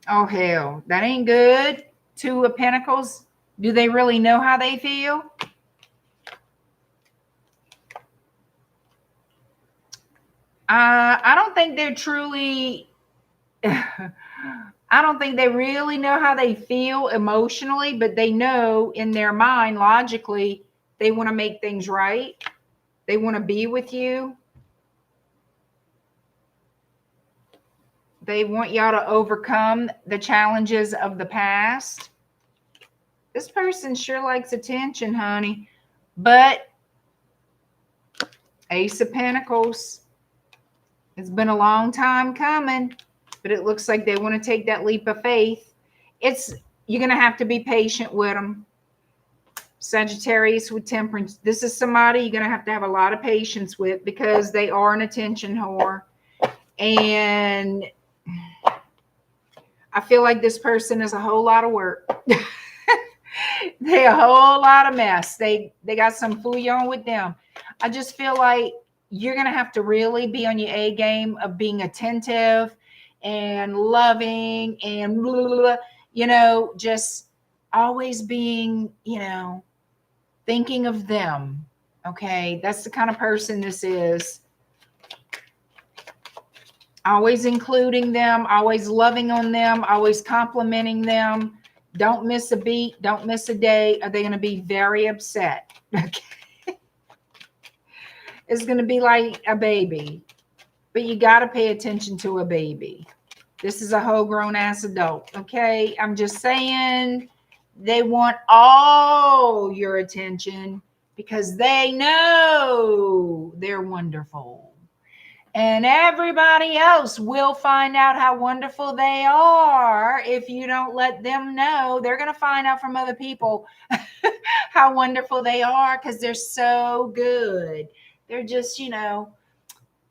Oh, hell. That ain't good. Two of Pentacles. Do they really know how they feel? I don't think they're truly... I don't think they really know how they feel emotionally, but they know in their mind, logically, they want to make things right. They want to be with you. They want y'all to overcome the challenges of the past. This person sure likes attention, honey. But Ace of Pentacles. It's been a long time coming, but it looks like they want to take that leap of faith. You're going to have to be patient with them. Sagittarius with Temperance. This is somebody you're going to have a lot of patience with because they are an attention whore. And I feel like this person is a whole lot of work. They a whole lot of mess. They got some fouillon with them. I just feel like you're going to have to really be on your A game of being attentive and loving and blah, blah, blah, you know, just always being, you know, thinking of them. Okay. That's the kind of person this is. Always including them, always loving on them, always complimenting them. Don't miss a beat. Don't miss a day. Are they going to be very upset? Okay. It's going to be like a baby. But you got to pay attention to a baby. This is a whole grown ass adult. Okay. I'm just saying they want all your attention because they know they're wonderful. And everybody else will find out how wonderful they are if you don't let them know. They're going to find out from other people how wonderful they are because they're so good. They're just, you know,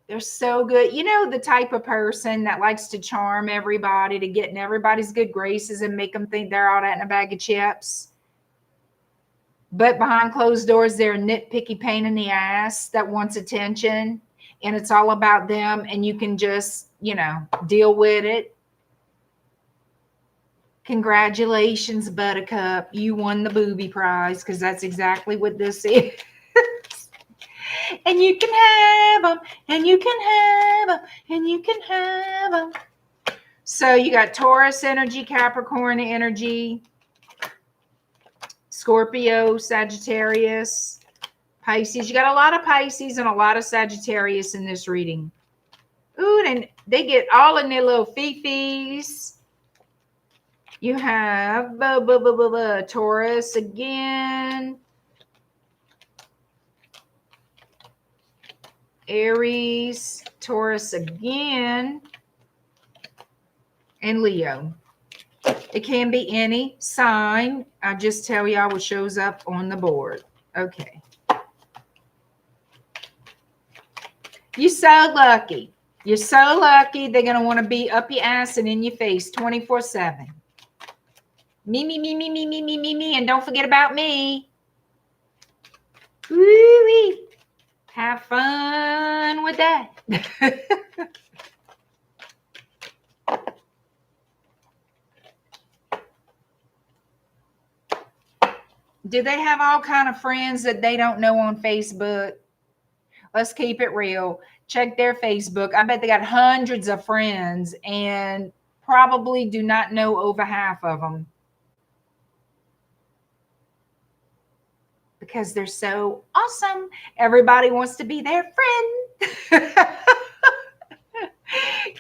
they're so good. You know, the type of person that likes to charm everybody, to get in everybody's good graces and make them think they're all that in a bag of chips. But behind closed doors, they're a nitpicky pain in the ass that wants attention. And it's all about them. And you can just, you know, deal with it. Congratulations, Buttercup. You won the booby prize because that's exactly what this is. And you can have them. And you can have them. And you can have them. So you got Taurus energy, Capricorn energy, Scorpio, Sagittarius, Pisces. You got a lot of Pisces and a lot of Sagittarius in this reading. Ooh, and they get all in their little fifis. You have Taurus again. Aries, Taurus again, and Leo. It can be any sign. I just tell y'all what shows up on the board. Okay. You're so lucky. You're so lucky. They're going to want to be up your ass and in your face 24/7. Me, me, me, me, me, me, me, me, me. And don't forget about me. Woo-wee. Have fun with that. Do they have all kind of friends that they don't know on Facebook? Let's keep it real. Check their Facebook. I bet they got hundreds of friends and probably do not know over half of them. Because they're so awesome. Everybody wants to be their friend.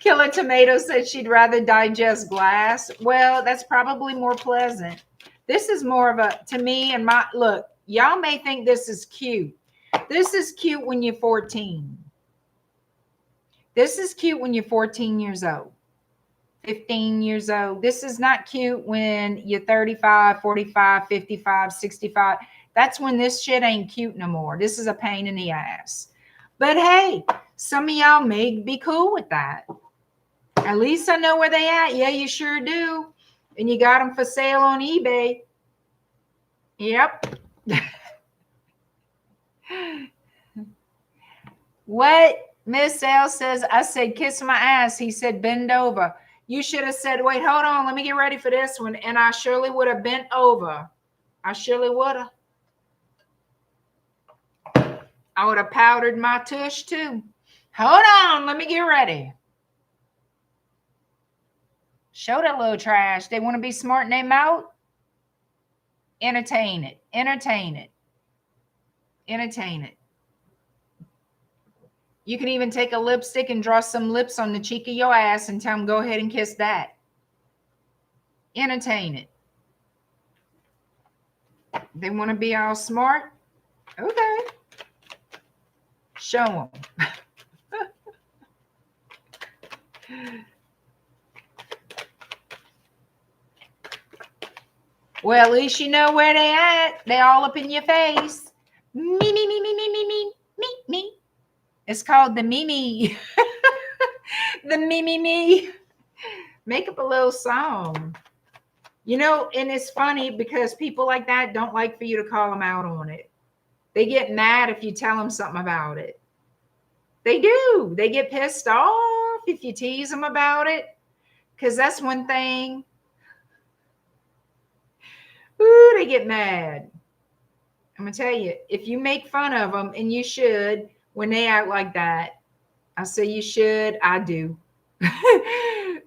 Killer Tomato said she'd rather digest glass. Well, that's probably more pleasant. This is more of a, to me, and my, look, y'all may think this is cute. This is cute when you're 14. This is cute when you're 14 years old, 15 years old. This is not cute when you're 35, 45, 55, 65. That's when this shit ain't cute no more. This is a pain in the ass. But hey, some of y'all may be cool with that. At least I know where they at. Yeah, you sure do. And you got them for sale on eBay. Yep. What? Miss L says, I said, kiss my ass. He said, bend over. You should have said, wait, hold on. Let me get ready for this one. And I surely would have bent over. I surely would have. I would have powdered my tush too. Hold on. Let me get ready. Show that little trash. They want to be smart in their mouth. Entertain it. Entertain it. Entertain it. You can even take a lipstick and draw some lips on the cheek of your ass and tell them, go ahead and kiss that. Entertain it. They want to be all smart? Okay. Show them. Well, at least you know where they at. They all up in your face. Me, me, me, me, me, me, me, me, me. It's called the Mimi. The me. Make up a little song. You know, and it's funny because people like that don't like for you to call them out on it. They get mad if you tell them something about it. They do. They get pissed off if you tease them about it. Because that's one thing. Ooh, they get mad. I'm going to tell you, if you make fun of them, and you should, when they act like that, I say you should, I do.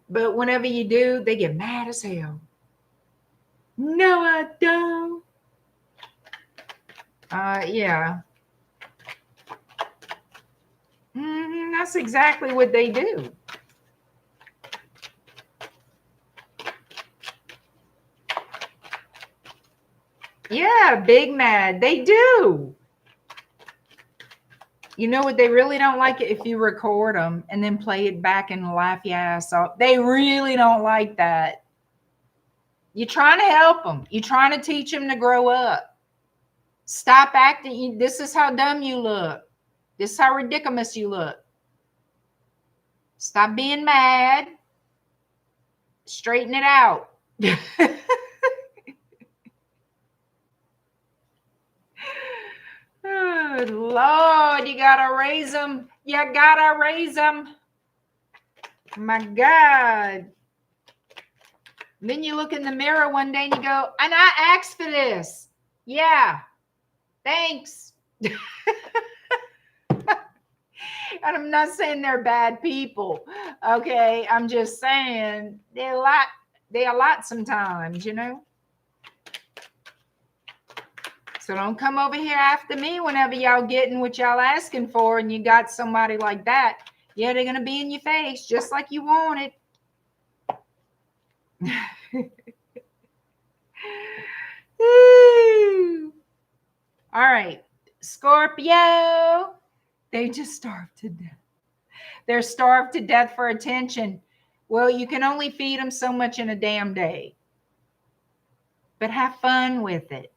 But whenever you do, they get mad as hell. No, I don't. Yeah. That's exactly what they do. Yeah, big mad. They do. You know what? They really don't like it if you record them and then play it back and laugh your ass off. They really don't like that. You're trying to help them. You're trying to teach them to grow up. Stop acting. This is how dumb you look. This is how ridiculous you look. Stop being mad. Straighten it out. Oh, Lord, you gotta raise them. You gotta raise them. My God. Then you look in the mirror one day and you go, and I asked for this. Yeah. Thanks. And I'm not saying they're bad people. Okay. I'm just saying they're a lot sometimes, you know. So don't come over here after me whenever y'all getting what y'all asking for and you got somebody like that. Yeah, they're going to be in your face just like you wanted. All right. Scorpio. They just starved to death. They're starved to death for attention. Well, you can only feed them so much in a damn day. But have fun with it.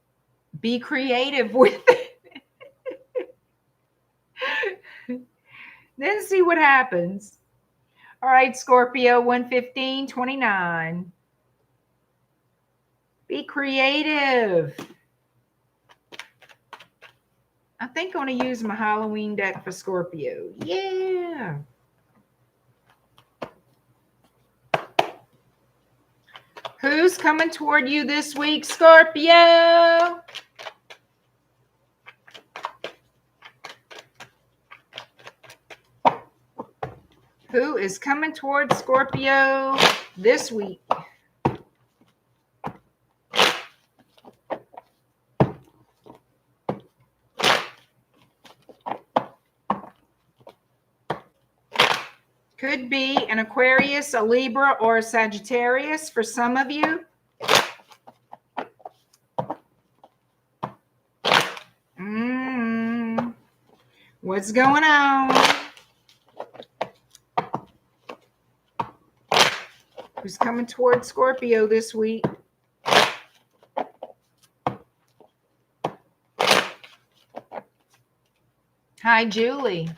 Be creative with it. Then see what happens. All right, Scorpio, 115-29. Be creative. I think I'm going to use my Halloween deck for Scorpio. Yeah. Who's coming toward you this week, Scorpio? Who is coming toward Scorpio this week? Could be an Aquarius, a Libra, or a Sagittarius for some of you. What's going on? Who's coming toward Scorpio this week? Hi, Julie.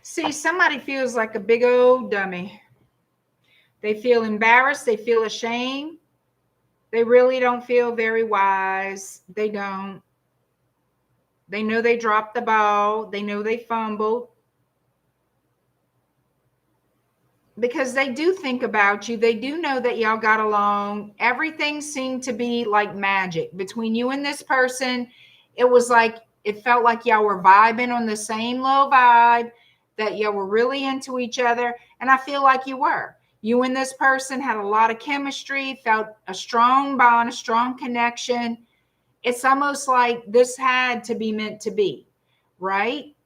See, somebody feels like a big old dummy. They feel embarrassed. They feel ashamed. They really don't feel very wise. They don't. They know they dropped the ball. They know they fumbled. Because they do think about you. They do know that y'all got along. Everything seemed to be like magic between you and this person. It was like, it felt like y'all were vibing on the same low vibe, that y'all were really into each other. And I feel like you were. You and this person had a lot of chemistry, felt a strong bond, a strong connection. It's almost like this had to be meant to be, right?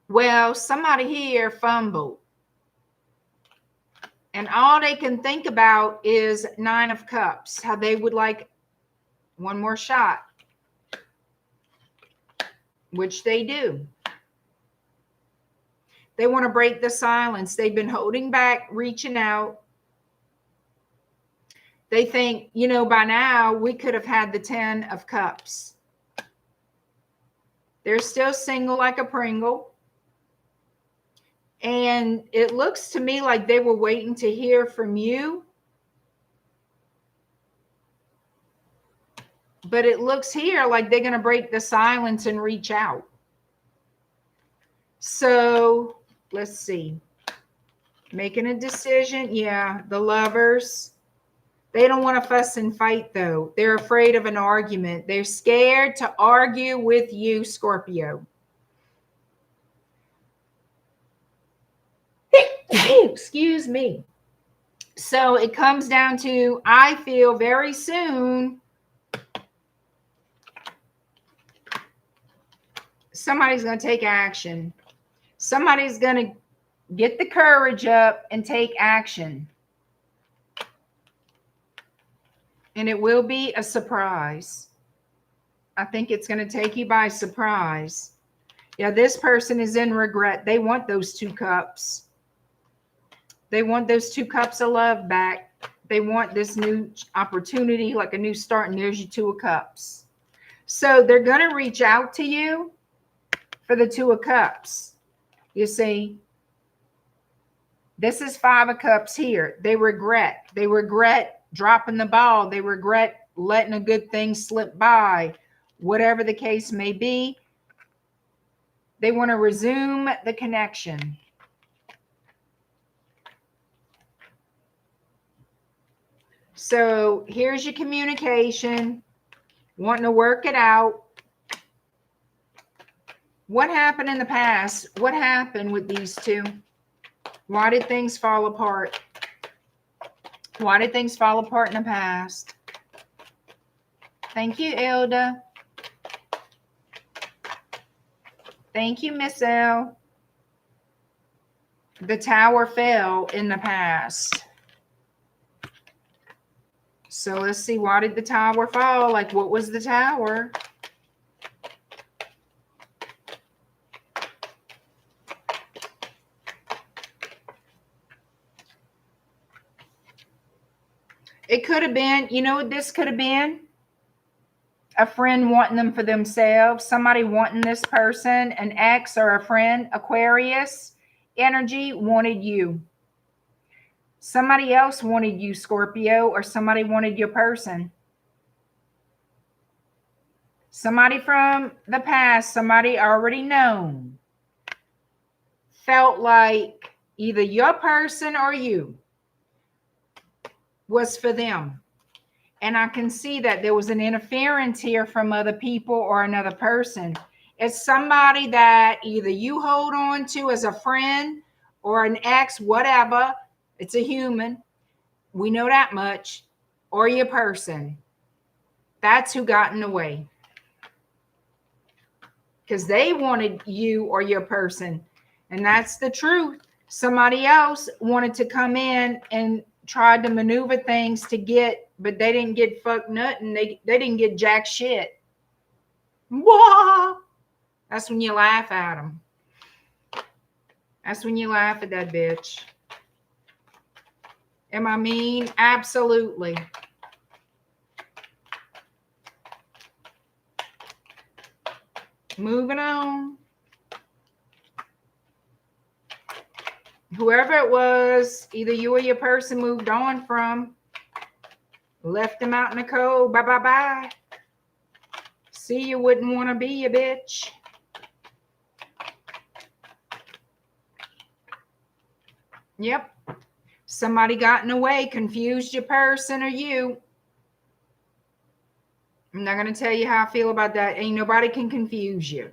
Well, somebody here fumbled. And all they can think about is 9 of Cups, how they would like one more shot, which they do. They want to break the silence. They've been holding back, reaching out. They think, you know, by now we could have had the 10 of Cups. They're still single like a Pringle. And it looks to me like they were waiting to hear from you. But it looks here like they're going to break the silence and reach out. So let's see. Making a decision. Yeah, the Lovers. They don't want to fuss and fight, though. They're afraid of an argument. They're scared to argue with you, Scorpio. Excuse me. So it comes down to, I feel very soon somebody's going to take action. Somebody's going to get the courage up and take action. And it will be a surprise. I think it's going to take you by surprise. Yeah, this person is in regret. They want those 2 cups. They want those 2 cups of love back. They want this new opportunity, like a new start, and there's your 2 of Cups. So they're going to reach out to you for the 2 of Cups. You see, this is 5 of Cups here. They regret. They regret dropping the ball. They regret letting a good thing slip by. Whatever the case may be, they want to resume the connection. So here's your communication. wanting to work it out. What happened in the past? What happened with these two? Why did things fall apart? Why did things fall apart in the past? Thank you, Elda. Thank you, Miss L. The tower fell in the past. So let's see, why did the tower fall? Like, what was the tower? It could have been, you know what this could have been? A friend wanting them for themselves. Somebody wanting this person, an ex or a friend. Aquarius energy wanted you. Somebody else wanted you, Scorpio, or somebody wanted your person. Somebody from the past, somebody already known, felt like either your person or you was for them. And I can see that there was an interference here from other people or another person. It's somebody that either you hold on to as a friend or an ex, whatever. It's a human. We know that much. Or your person. That's who got in the way. Because they wanted you or your person. And that's the truth. Somebody else wanted to come in and tried to maneuver things to get, but they didn't get fucked nothing. They didn't get jack shit. Wah! That's when you laugh at them. That's when you laugh at that bitch. Am I mean? Absolutely. Moving on. Whoever it was, either you or your person moved on from, left them out in the cold. Bye, bye, bye. See, you wouldn't want to be a bitch. Yep. Somebody got in the way, confused your person or you. I'm not going to tell you how I feel about that. Ain't nobody can confuse you.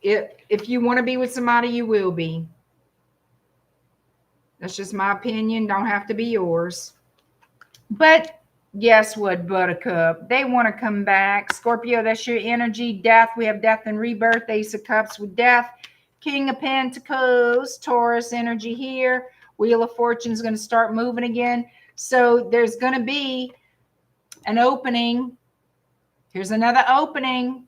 If you want to be with somebody, you will be. That's just my opinion. Don't have to be yours. But guess what, Buttercup? They want to come back. Scorpio, that's your energy. Death. We have death and rebirth. Ace of Cups with death. King of Pentacles. Taurus energy here. Wheel of Fortune is going to start moving again. So there's going to be an opening. Here's another opening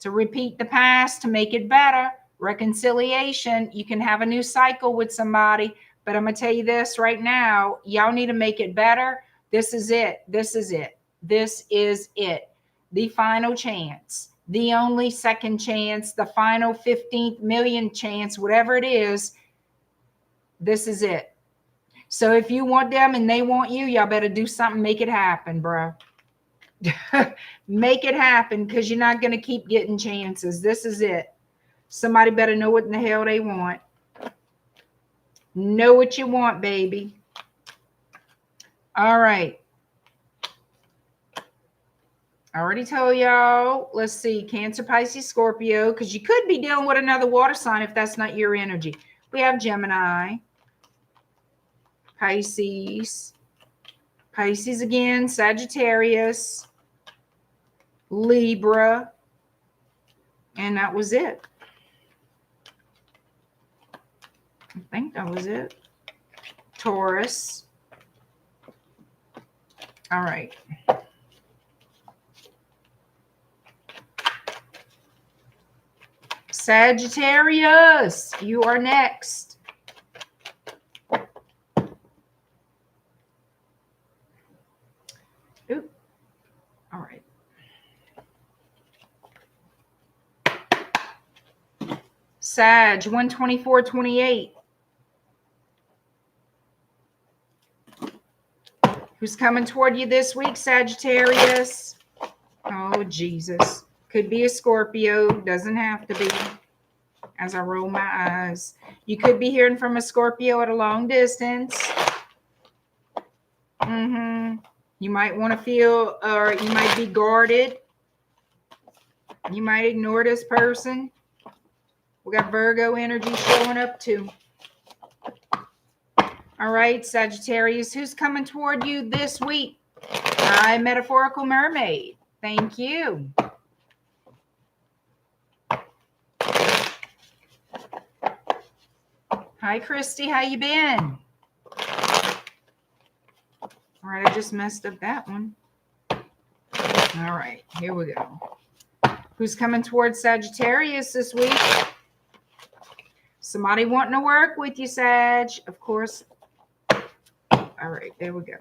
to repeat the past, to make it better. Reconciliation. You can have a new cycle with somebody. But I'm going to tell you this right now. Y'all need to make it better. This is it. This is it. This is it. The final chance. The only second chance. The final 15th million chance. Whatever it is. This is it. So if you want them and they want you, y'all better do something. Make it happen, bro. Make it happen, because you're not going to keep getting chances. This is it. Somebody better know what in the hell they want. Know what you want, baby. All right. I already told y'all. Let's see. Cancer, Pisces, Scorpio. Because you could be dealing with another water sign if that's not your energy. We have Gemini. Pisces. Pisces again. Sagittarius. Libra. And that was it. I think that was it. Taurus. All right. Sagittarius, you are next. Ooh. All right. Sag, 124.28. Who's coming toward you this week, Sagittarius? Oh, Jesus. Could be a Scorpio. Doesn't have to be. As I roll my eyes. You could be hearing from a Scorpio at a long distance. You might want to feel, or you might be guarded. You might ignore this person. We got Virgo energy showing up too. All right, Sagittarius, who's coming toward you this week? Hi, Metaphorical Mermaid. Thank you. Hi, Christy. How you been? All right, I just messed up that one. All right, here we go. Who's coming towards Sagittarius this week? Somebody wanting to work with you, Sag. Of course. All right, there we go.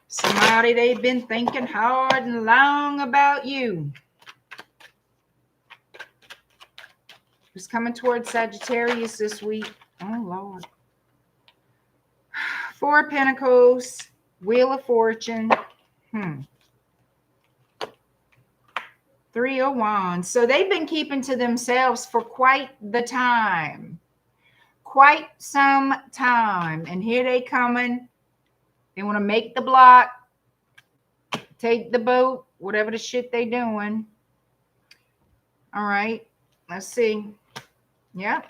Somebody they've been thinking hard and long about you. Who's coming towards Sagittarius this week? Oh, Lord. Four of Pentacles, Wheel of Fortune. Three of Wands. So they've been keeping to themselves for quite the time. Quite some time. And here they coming. They want to make the block. Take the boat. Whatever the shit they doing. All right. Let's see. Yep.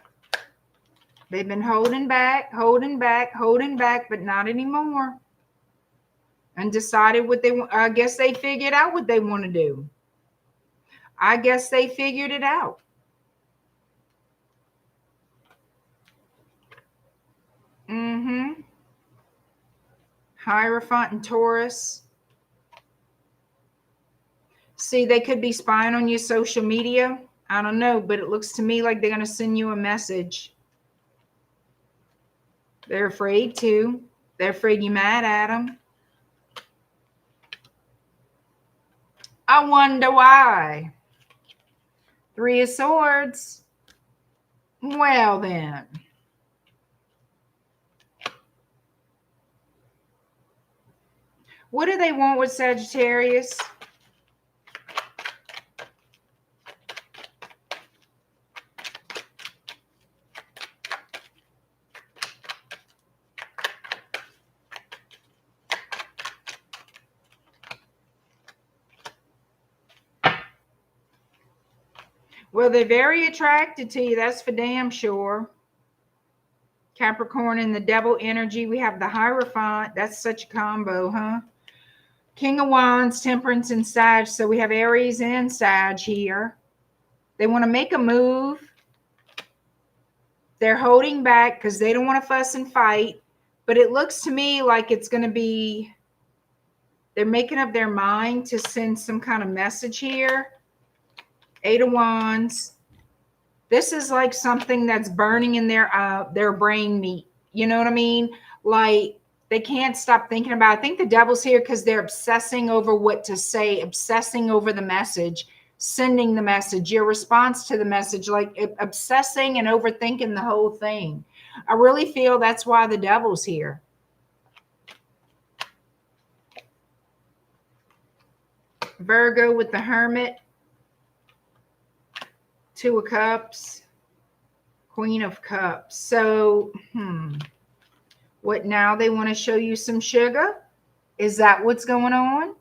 They've been holding back, but not anymore. And decided what they want. I guess they figured out what they want to do. I guess they figured it out. Hierophant and Taurus. See, they could be spying on your social media. I don't know, but it looks to me like they're going to send you a message. They're afraid to. They're afraid you're mad at them. I wonder why. Three of Swords. Well, then. What do they want with Sagittarius? Well, they're very attracted to you. That's for damn sure. Capricorn and the devil energy. We have the Hierophant. That's such a combo, huh? King of Wands, Temperance, and Sag. So we have Aries and Sag here. They want to make a move. They're holding back because they don't want to fuss and fight. But it looks to me like it's going to be, they're making up their mind to send some kind of message here. Eight of Wands. This is like something that's burning in their brain meat. You know what I mean? Like they can't stop thinking about it. I think the devil's here because they're obsessing over what to say, obsessing over the message, sending the message, your response to the message, like obsessing and overthinking the whole thing. I really feel that's why the devil's here. Virgo with the Hermit. Two of Cups, Queen of Cups. So, what now? They want to show you some sugar? Is that what's going on?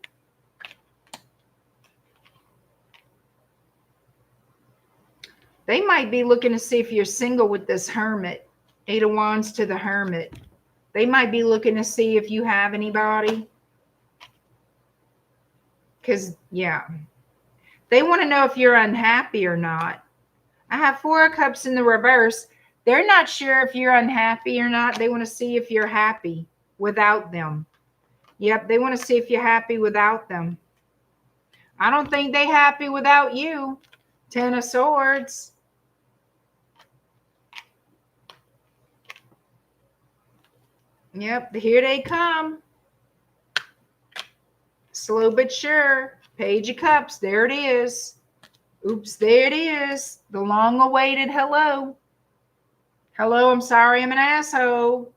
They might be looking to see if you're single with this Hermit. Eight of Wands to the Hermit. They might be looking to see if you have anybody. Because, yeah. They want to know if you're unhappy or not. I have Four of Cups in the reverse. They're not sure if you're unhappy or not. They want to see if you're happy without them. Yep, they want to see if you're happy without them. I don't think they're happy without you. Ten of Swords. Yep, here they come. Slow but sure. Page of Cups. There it is. Oops, there it is. The long-awaited hello. Hello, I'm sorry I'm an asshole.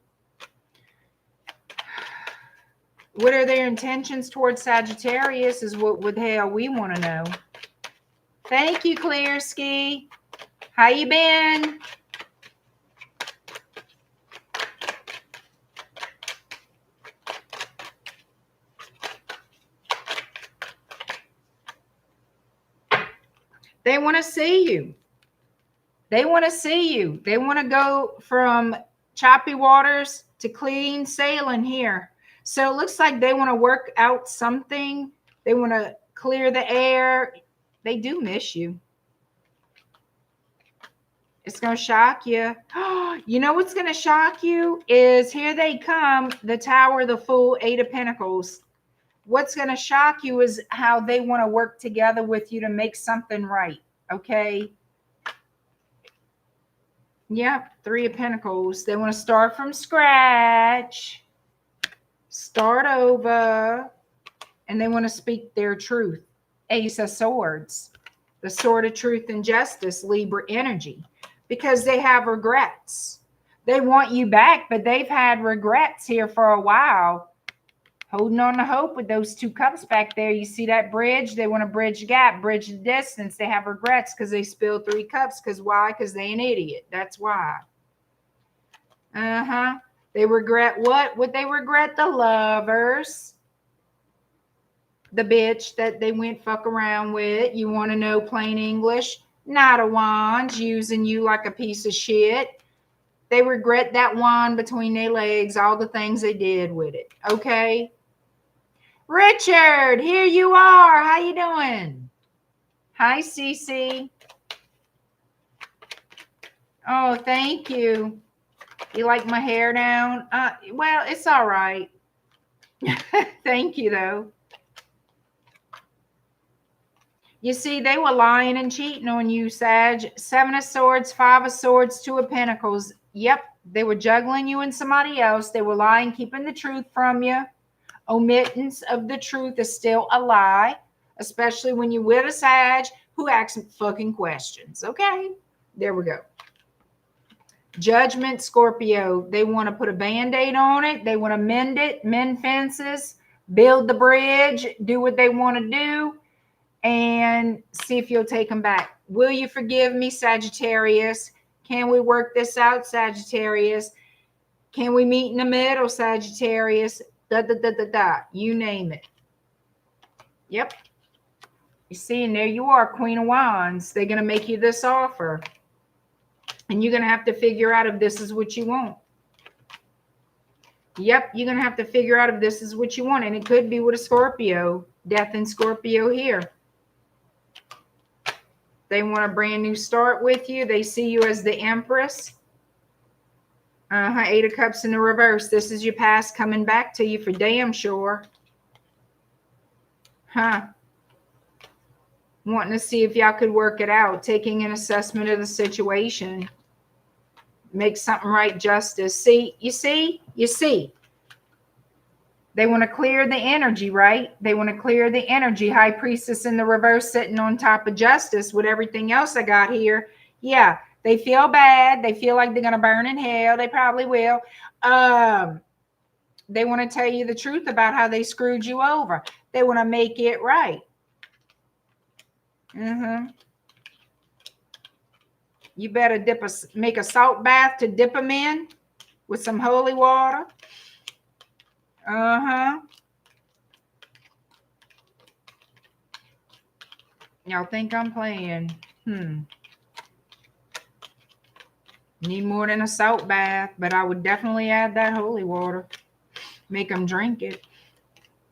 What are their intentions towards Sagittarius is what the hell we want to know. Thank you, Clear Ski. How you been? They want to see you. They want to see you. They want to go from choppy waters to clean sailing here. So it looks like they want to work out something. They want to clear the air. They do miss you. It's going to shock you. You know what's going to shock you is here they come, the Tower, the Fool, Eight of Pentacles. What's going to shock you is how they want to work together with you to make something right. Okay. Yep. Three of Pentacles. They want to start from scratch, start over, and they want to speak their truth. Ace of Swords, the sword of truth and justice, Libra energy, because they have regrets. They want you back, but they've had regrets here for a while. Holding on to hope with those two cups back there. You see that bridge? They want to bridge the gap, bridge the distance. They have regrets because they spilled three cups. Because why? Because they an idiot. That's why. They regret what? Would they regret the Lovers? The bitch that they went fuck around with. You want to know plain English? Knight of Wands using you like a piece of shit. They regret that wand between their legs, all the things they did with it. Okay? Richard, here you are. How you doing? Hi, Cece. Oh, thank you. You like my hair down? Well, it's all right. Thank you, though. You see, they were lying and cheating on you, Sag. Seven of Swords, Five of Swords, Two of Pentacles. Yep, they were juggling you and somebody else. They were lying, keeping the truth from you. Omittance of the truth is still a lie, especially when you're with a Sag who asks fucking questions. Okay, there we go. Judgment, Scorpio. They want to put a Band-Aid on it. They want to mend it, mend fences, build the bridge, do what they want to do, and see if you'll take them back. Will you forgive me, Sagittarius? Can we work this out, Sagittarius? Can we meet in the middle, Sagittarius? You name it. Yep. You see, and there you are, Queen of Wands. They're going to make you this offer. And you're going to have to figure out if this is what you want. Yep, you're going to have to figure out if this is what you want. And it could be with a Scorpio. Death in Scorpio here. They want a brand new start with you. They see you as the Empress. Eight of Cups in the reverse. This is your past coming back to you for damn sure. Wanting to see if y'all could work it out. Taking an assessment of the situation. Make something right, justice. See, you see? You see? They want to clear the energy, right? They want to clear the energy. High Priestess in the reverse sitting on top of justice with everything else I got here. Yeah, they feel bad. They feel like they're going to burn in hell. They probably will. They want to tell you the truth about how they screwed you over. They want to make it right. You better make a salt bath to dip them in with some holy water. Y'all think I'm playing? Need more than a salt bath, but I would definitely add that holy water. Make them drink it.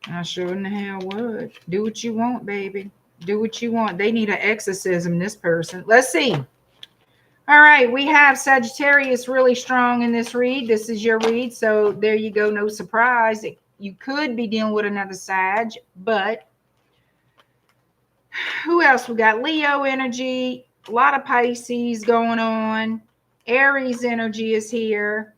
I sure in the hell would. Do what you want, baby. Do what you want. They need an exorcism, this person. Let's see. All right, we have Sagittarius really strong in this read. This is your read, so there you go. No surprise. You could be dealing with another Sag, but who else? We got Leo energy, a lot of Pisces going on. Aries energy is here.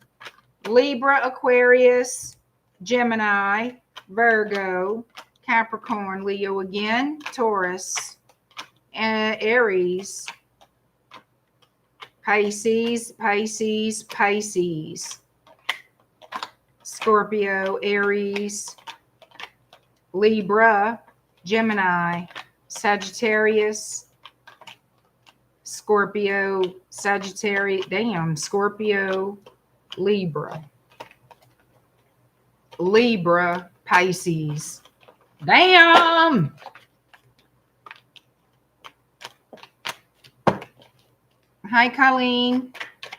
Libra, Aquarius, Gemini, Virgo, Capricorn, Leo again, Taurus, Aries, Pisces, Pisces, Pisces, Scorpio, Aries, Libra, Gemini, Sagittarius, Scorpio, Sagittarius, Scorpio, Libra, Pisces. Damn. Hi, Colleen.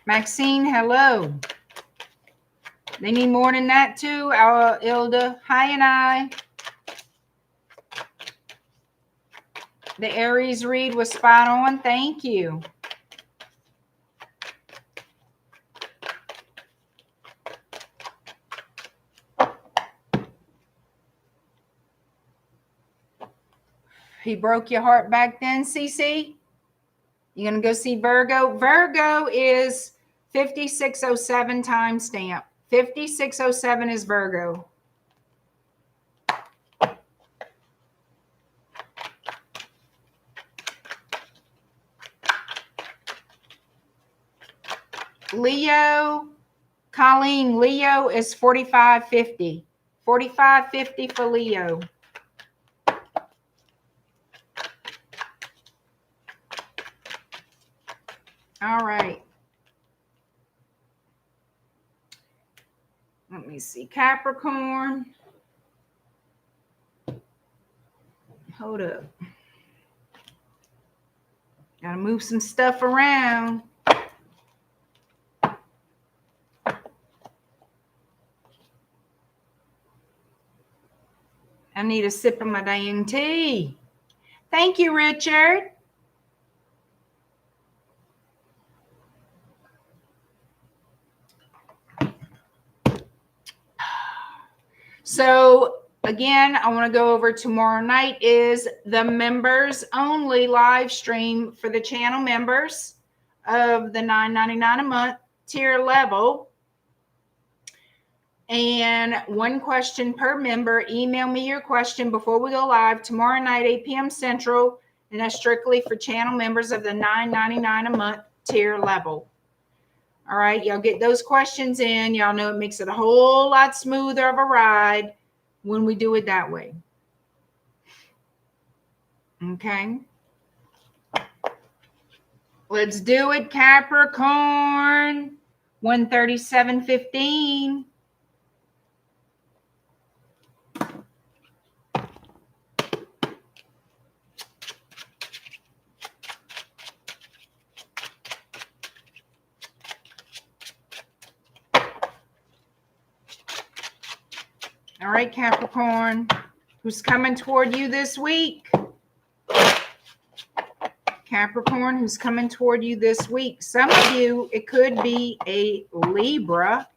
Maxine, hello. They need more than that too. Ilda, hi, and I. The Aries read was spot on. Thank you. He broke your heart back then, CC? You gonna go see Virgo? Virgo is 5607 timestamp. 5607 is Virgo. Leo, Colleen, Leo is 4550. 4550 for Leo. All right. Let me see. Capricorn. Hold up. Gotta move some stuff around. I need a sip of my dang tea. Thank you, Richard. So again, I want to go over tomorrow night is the members only live stream for the channel members of the $9.99 a month tier level. And one question per member. Email me your question before we go live tomorrow night, 8 p.m. Central. And that's strictly for channel members of the $9.99 a month tier level. All right, y'all get those questions in. Y'all know it makes it a whole lot smoother of a ride when we do it that way. Okay. Let's do it, Capricorn. 137.15. All right, Capricorn, who's coming toward you this week? Capricorn, who's coming toward you this week? Some of you, it could be a Libra.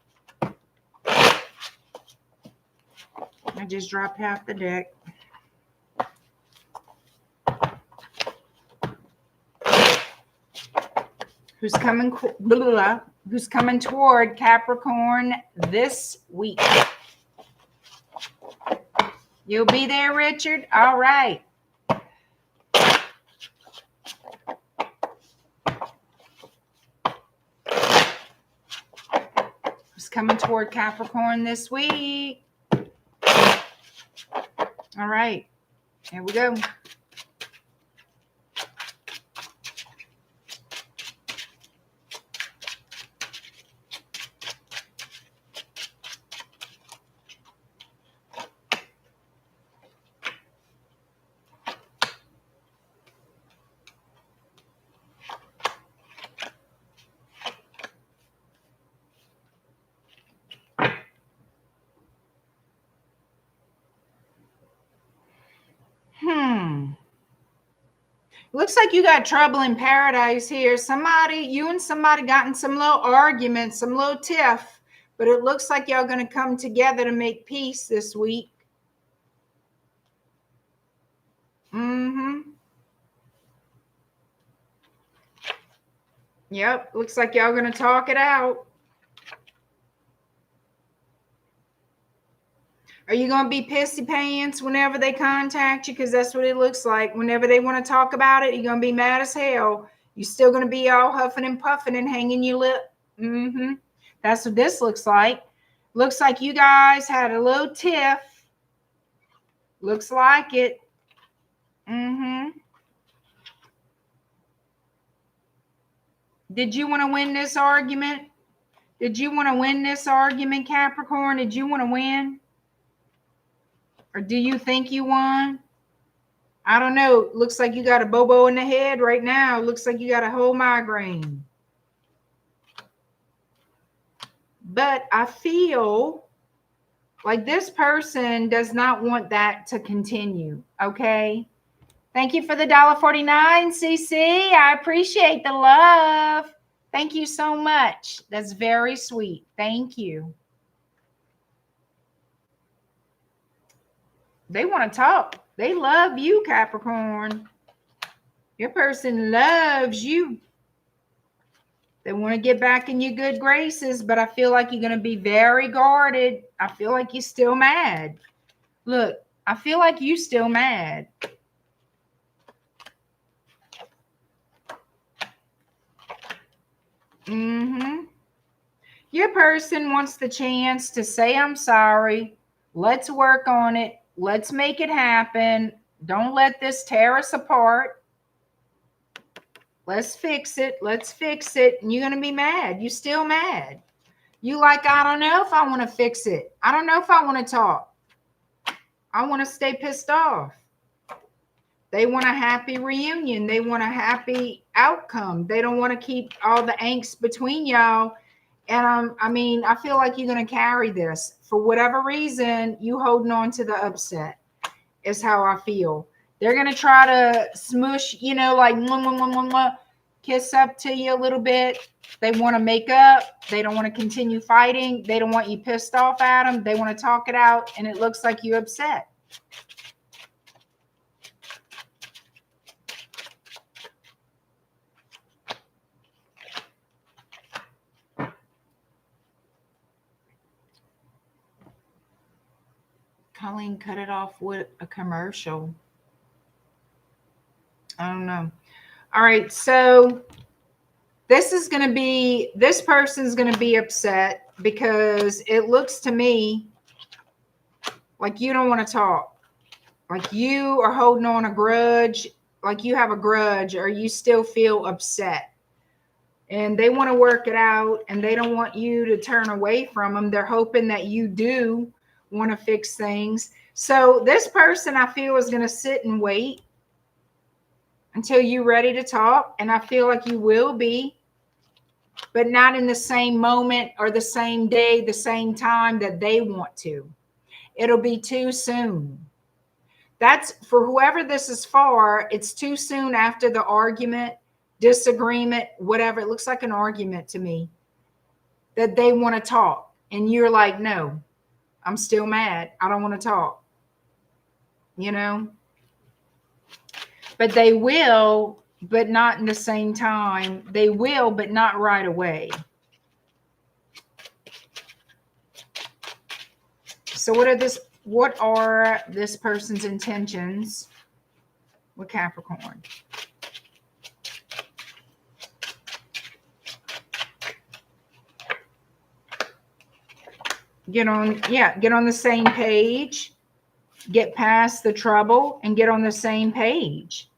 I just dropped half the deck. Who's coming toward Capricorn this week? You'll be there, Richard? All right. Who's coming toward Capricorn this week? All right. Here we go. Looks like you got trouble in paradise here. You and somebody got in some little argument, some little tiff, but it looks like y'all going to come together to make peace this week. Yep, looks like y'all going to talk it out. Are you going to be pissy pants whenever they contact you? Because that's what it looks like. Whenever they want to talk about it, you're going to be mad as hell. You're still going to be all huffing and puffing and hanging your lip. That's what this looks like. Looks like you guys had a little tiff. Looks like it. Did you want to win this argument? Did you want to win this argument, Capricorn? Did you want to win? Or do you think you won? I don't know. Looks like you got a bobo in the head right now. Looks like you got a whole migraine. But I feel like this person does not want that to continue. Okay. Thank you for the $1.49, CC. I appreciate the love. Thank you so much. That's very sweet. Thank you. They want to talk. They love you, Capricorn. Your person loves you. They want to get back in your good graces, but I feel like you're going to be very guarded. I feel like you're still mad. Look, I feel like you're still mad. Your person wants the chance to say, I'm sorry. Let's work on it. Let's make it happen. Don't let this tear us apart. Let's fix it. Let's fix it. And you're going to be mad. You're still mad. You like, I don't know if I want to fix it. I don't know if I want to talk. I want to stay pissed off. They want a happy reunion. They want a happy outcome. They don't want to keep all the angst between y'all. And I mean, I feel like you're going to carry this. For whatever reason, you holding on to the upset is how I feel. They're going to try to smush, you know, like mwah, mwah, mwah, mwah, mwah, kiss up to you a little bit. They want to make up. They don't want to continue fighting. They don't want you pissed off at them. They want to talk it out, and it looks like you're upset. Colleen cut it off with a commercial. I don't know. All right, so this person's going to be upset because it looks to me like you don't want to talk. Like you are holding on a grudge, like you have a grudge, or you still feel upset. And they want to work it out, and they don't want you to turn away from them. They're hoping that you do want to fix things. So this person, I feel, is going to sit and wait until you're ready to talk. And I feel like you will be, but not in the same moment or the same day, the same time that they want to. It'll be too soon. That's for whoever this is for. It's too soon after the argument, disagreement, whatever. It looks like an argument to me that they want to talk. And you're like, no, I'm still mad. I don't want to talk. You know? But they will, but not in the same time. They will, but not right away. So what are this person's intentions with Capricorn? Get on the same page. Get past the trouble and get on the same page.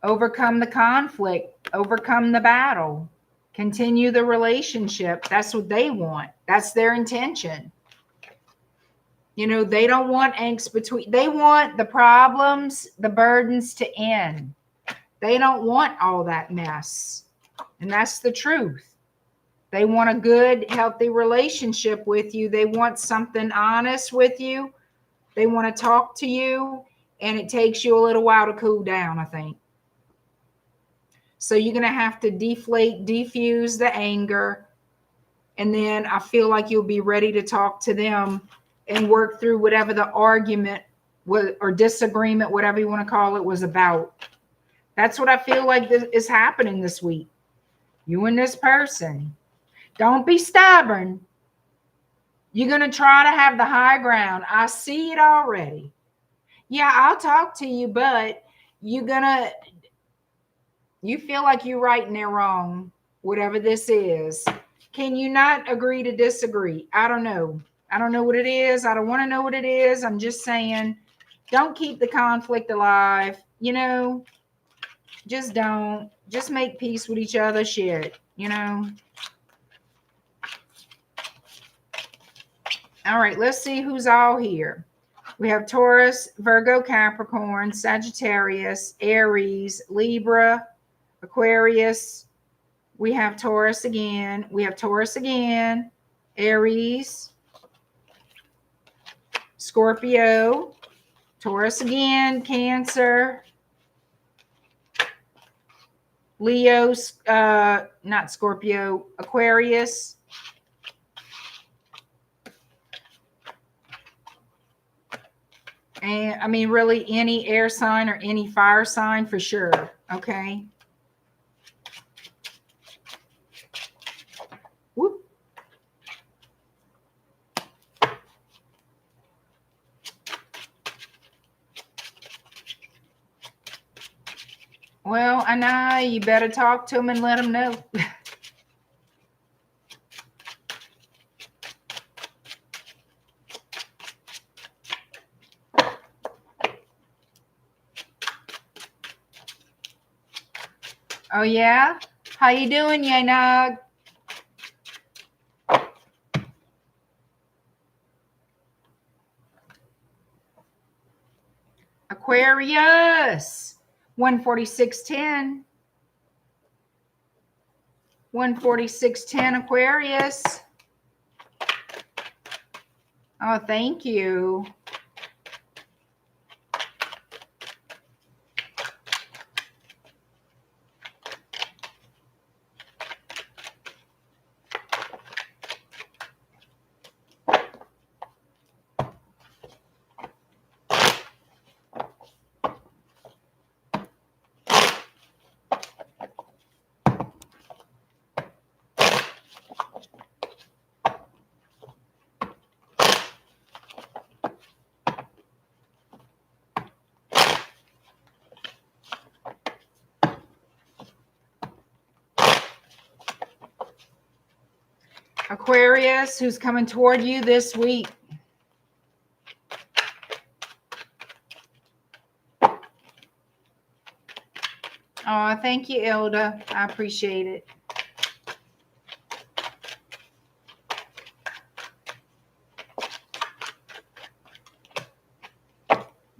Overcome the conflict, overcome the battle, continue the relationship. That's what they want. That's their intention. You know, they don't want angst between, they want the problems, the burdens to end. They don't want all that mess. And that's the truth. They want a good, healthy relationship with you. They want something honest with you. They want to talk to you, and it takes you a little while to cool down, I think. So you're going to have to defuse the anger, and then I feel like you'll be ready to talk to them and work through whatever the argument or disagreement, whatever you want to call it, was about. That's what I feel like is happening this week. You and this person. Don't be stubborn. You're going to try to have the high ground. I see it already. Yeah, I'll talk to you, but you feel like you're right and they're wrong, whatever this is. Can you not agree to disagree? I don't know. I don't know what it is. I don't want to know what it is. I'm just saying, don't keep the conflict alive. You know, just don't. Just make peace with each other. Shit, you know. All right, let's see who's all here. We have Taurus, Virgo, Capricorn, Sagittarius, Aries, Libra, Aquarius. We have Taurus again. We have Taurus again, Aries, Scorpio, Taurus again, Cancer, Leo, not Scorpio, Aquarius, and I mean really any air sign or any fire sign for sure. Okay. Whoop. Well, I know you better talk to them and let them know. Oh yeah, how you doing, Yanag? Aquarius, 146.10. 146.10 Aquarius. Oh, thank you. Aquarius, who's coming toward you this week? Oh, thank you, Ilda. I appreciate it.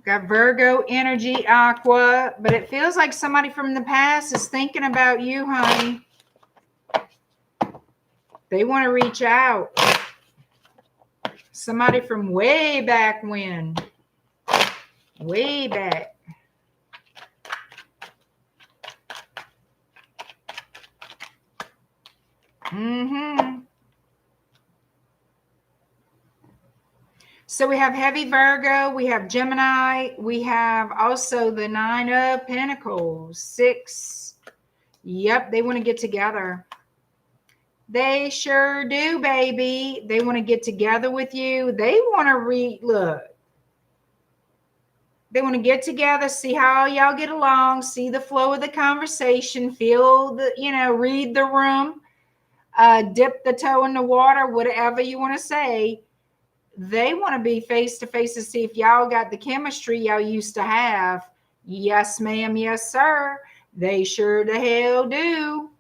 Got Virgo energy, Aqua, but it feels like somebody from the past is thinking about you, honey. They want to reach out. Somebody from way back when. Way back. So we have heavy Virgo, we have Gemini, we have also the 9 of Pentacles, 6. Yep, they want to get together. They sure do, baby. They want to get together with you. They want to look. They want to get together, see how y'all get along, see the flow of the conversation, feel the, read the room, dip the toe in the water, whatever you want to say. They want to be face to face to see if y'all got the chemistry y'all used to have. Yes, ma'am. Yes, sir. They sure the hell do.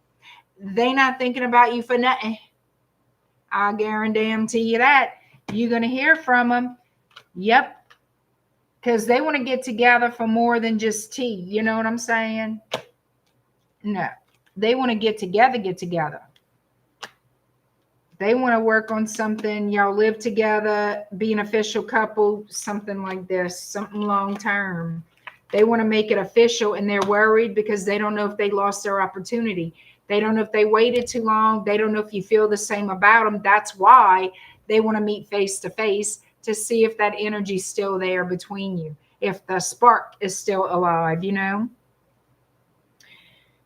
They not thinking about you for nothing. I guarantee you that. You're going to hear from them. Yep. Because they want to get together for more than just tea. You know what I'm saying? No. They want to get together. They want to work on something. Y'all live together, be an official couple, something like this, something long term. They want to make it official, and they're worried because they don't know if they lost their opportunity. They don't know if they waited too long. They don't know if you feel the same about them. That's why they want to meet face to face to see if that energy's still there between you, if the spark is still alive,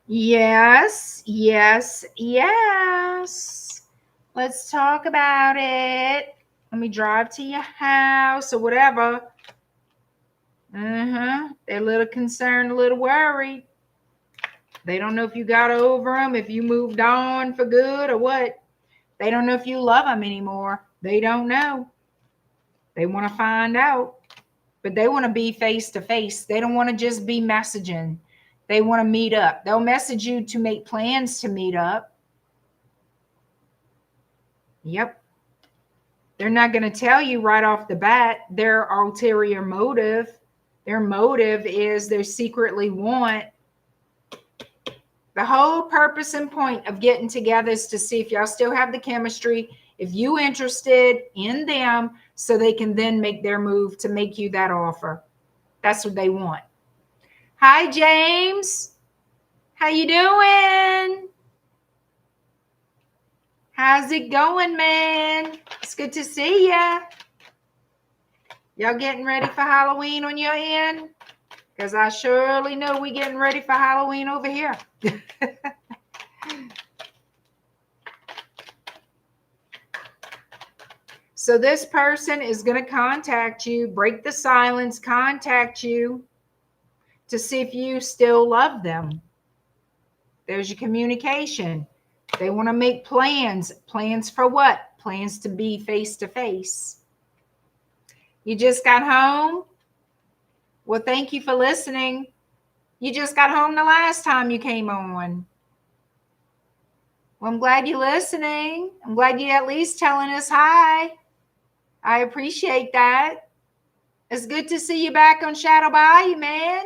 Yes, yes, yes. Let's talk about it. Let me drive to your house or whatever. They're a little concerned, a little worried. They don't know if you got over them, if you moved on for good or what. They don't know if you love them anymore. They don't know. They want to find out. But they want to be face to face. They don't want to just be messaging. They want to meet up. They'll message you to make plans to meet up. Yep. They're not going to tell you right off the bat their ulterior motive. Their motive is they secretly want. The whole purpose and point of getting together is to see if y'all still have the chemistry, if you interested in them, so they can then make their move to make you that offer. That's what they want. Hi, James. How you doing? How's it going, man? It's good to see ya. Y'all getting ready for Halloween on your end? Because I surely know we getting ready for Halloween over here. So this person is going to contact you, break the silence, contact you to see if you still love them. There's your communication. They want to make plans. Plans for what? Plans to be face to face. You just got home? Well, thank you for listening. You just got home the last time you came on. Well, I'm glad you're listening. I'm glad you're at least telling us hi. I appreciate that. It's good to see you back on Shadow Bayou, man.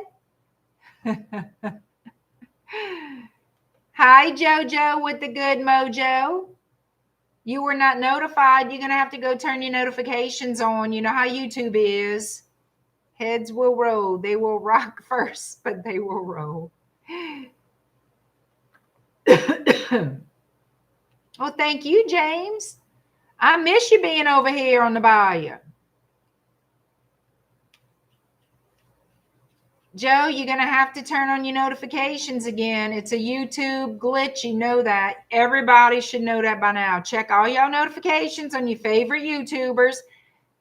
Hi, JoJo with the good mojo. You were not notified. You're going to have to go turn your notifications on. You know how YouTube is. Heads will roll. They will rock first, but they will roll. Well, thank you, James. I miss you being over here on the bayou. Joe, you're going to have to turn on your notifications again. It's a YouTube glitch. You know that. Everybody should know that by now. Check all y'all notifications on your favorite YouTubers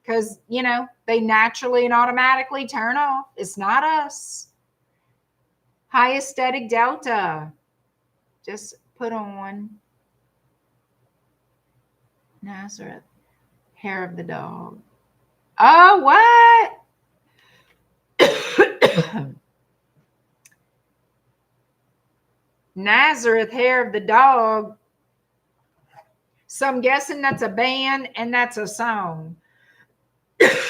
because, you know, they naturally and automatically turn off. It's not us. High Aesthetic Delta. Just put on Nazareth. Hair of the dog. Oh, what? Nazareth, hair of the dog. So I'm guessing that's a band and that's a song. It's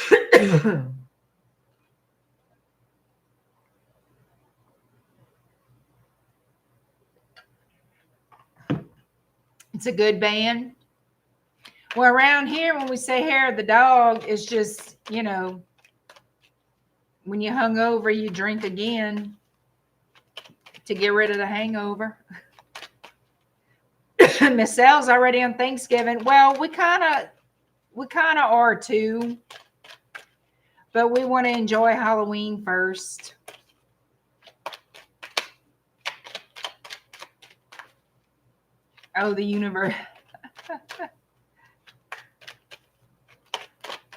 a good band. Well, around here, when we say hair of the dog, it's just, you know, when you're hungover, you drink again to get rid of the hangover. Miss L's already on Thanksgiving. Well, we kind of are too, but we want to enjoy Halloween first. Oh, the universe.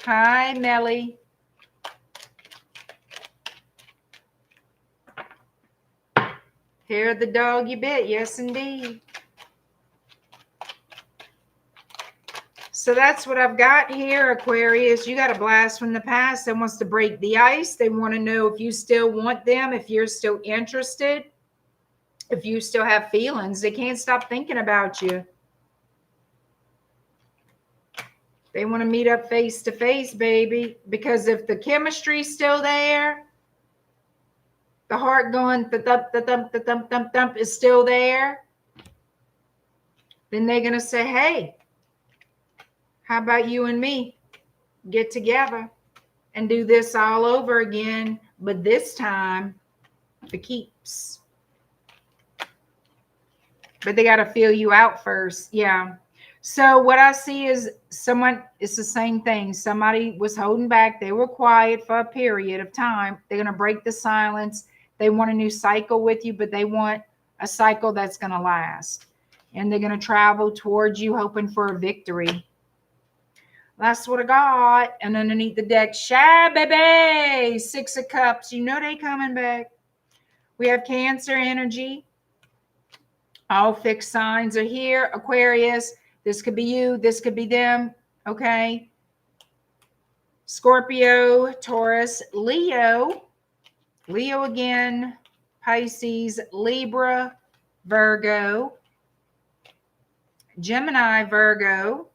Hi, Melly. Hair of the dog you bit. Yes, indeed. So that's what I've got here, Aquarius. You got a blast from the past that wants to break the ice. They want to know if you still want them, if you're still interested, if you still have feelings. They can't stop thinking about you. They want to meet up face to face, baby. Because if the chemistry's still there, the heart going thump, thump, thump, thump is still there, then they're going to say, hey, how about you and me get together and do this all over again, but this time for keeps. But they got to feel you out first. Yeah. So what I see is someone, it's the same thing. Somebody was holding back. They were quiet for a period of time. They're going to break the silence. They want a new cycle with you, but they want a cycle that's going to last. And they're going to travel towards you, hoping for a victory. That's what I got. And underneath the deck, Shy Baby, 6 of Cups. You know they coming back. We have Cancer energy. All fixed signs are here. Aquarius, this could be you. This could be them. Okay. Scorpio, Taurus, Leo. Leo again. Pisces, Libra, Virgo. Gemini, Virgo.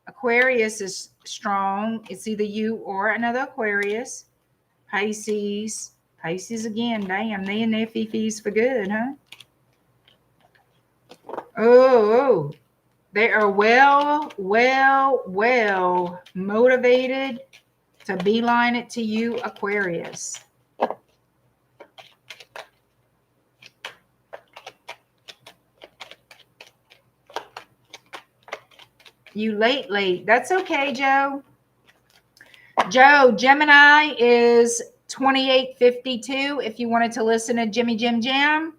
Aquarius is strong. It's either you or another Aquarius. Pisces. Pisces again. Damn, they in their fifis for good, huh? Oh, they are well motivated to beeline it to you, Aquarius. You late. That's okay, Joe. Joe, Gemini is 2852. If you wanted to listen to Jimmy Jim Jam,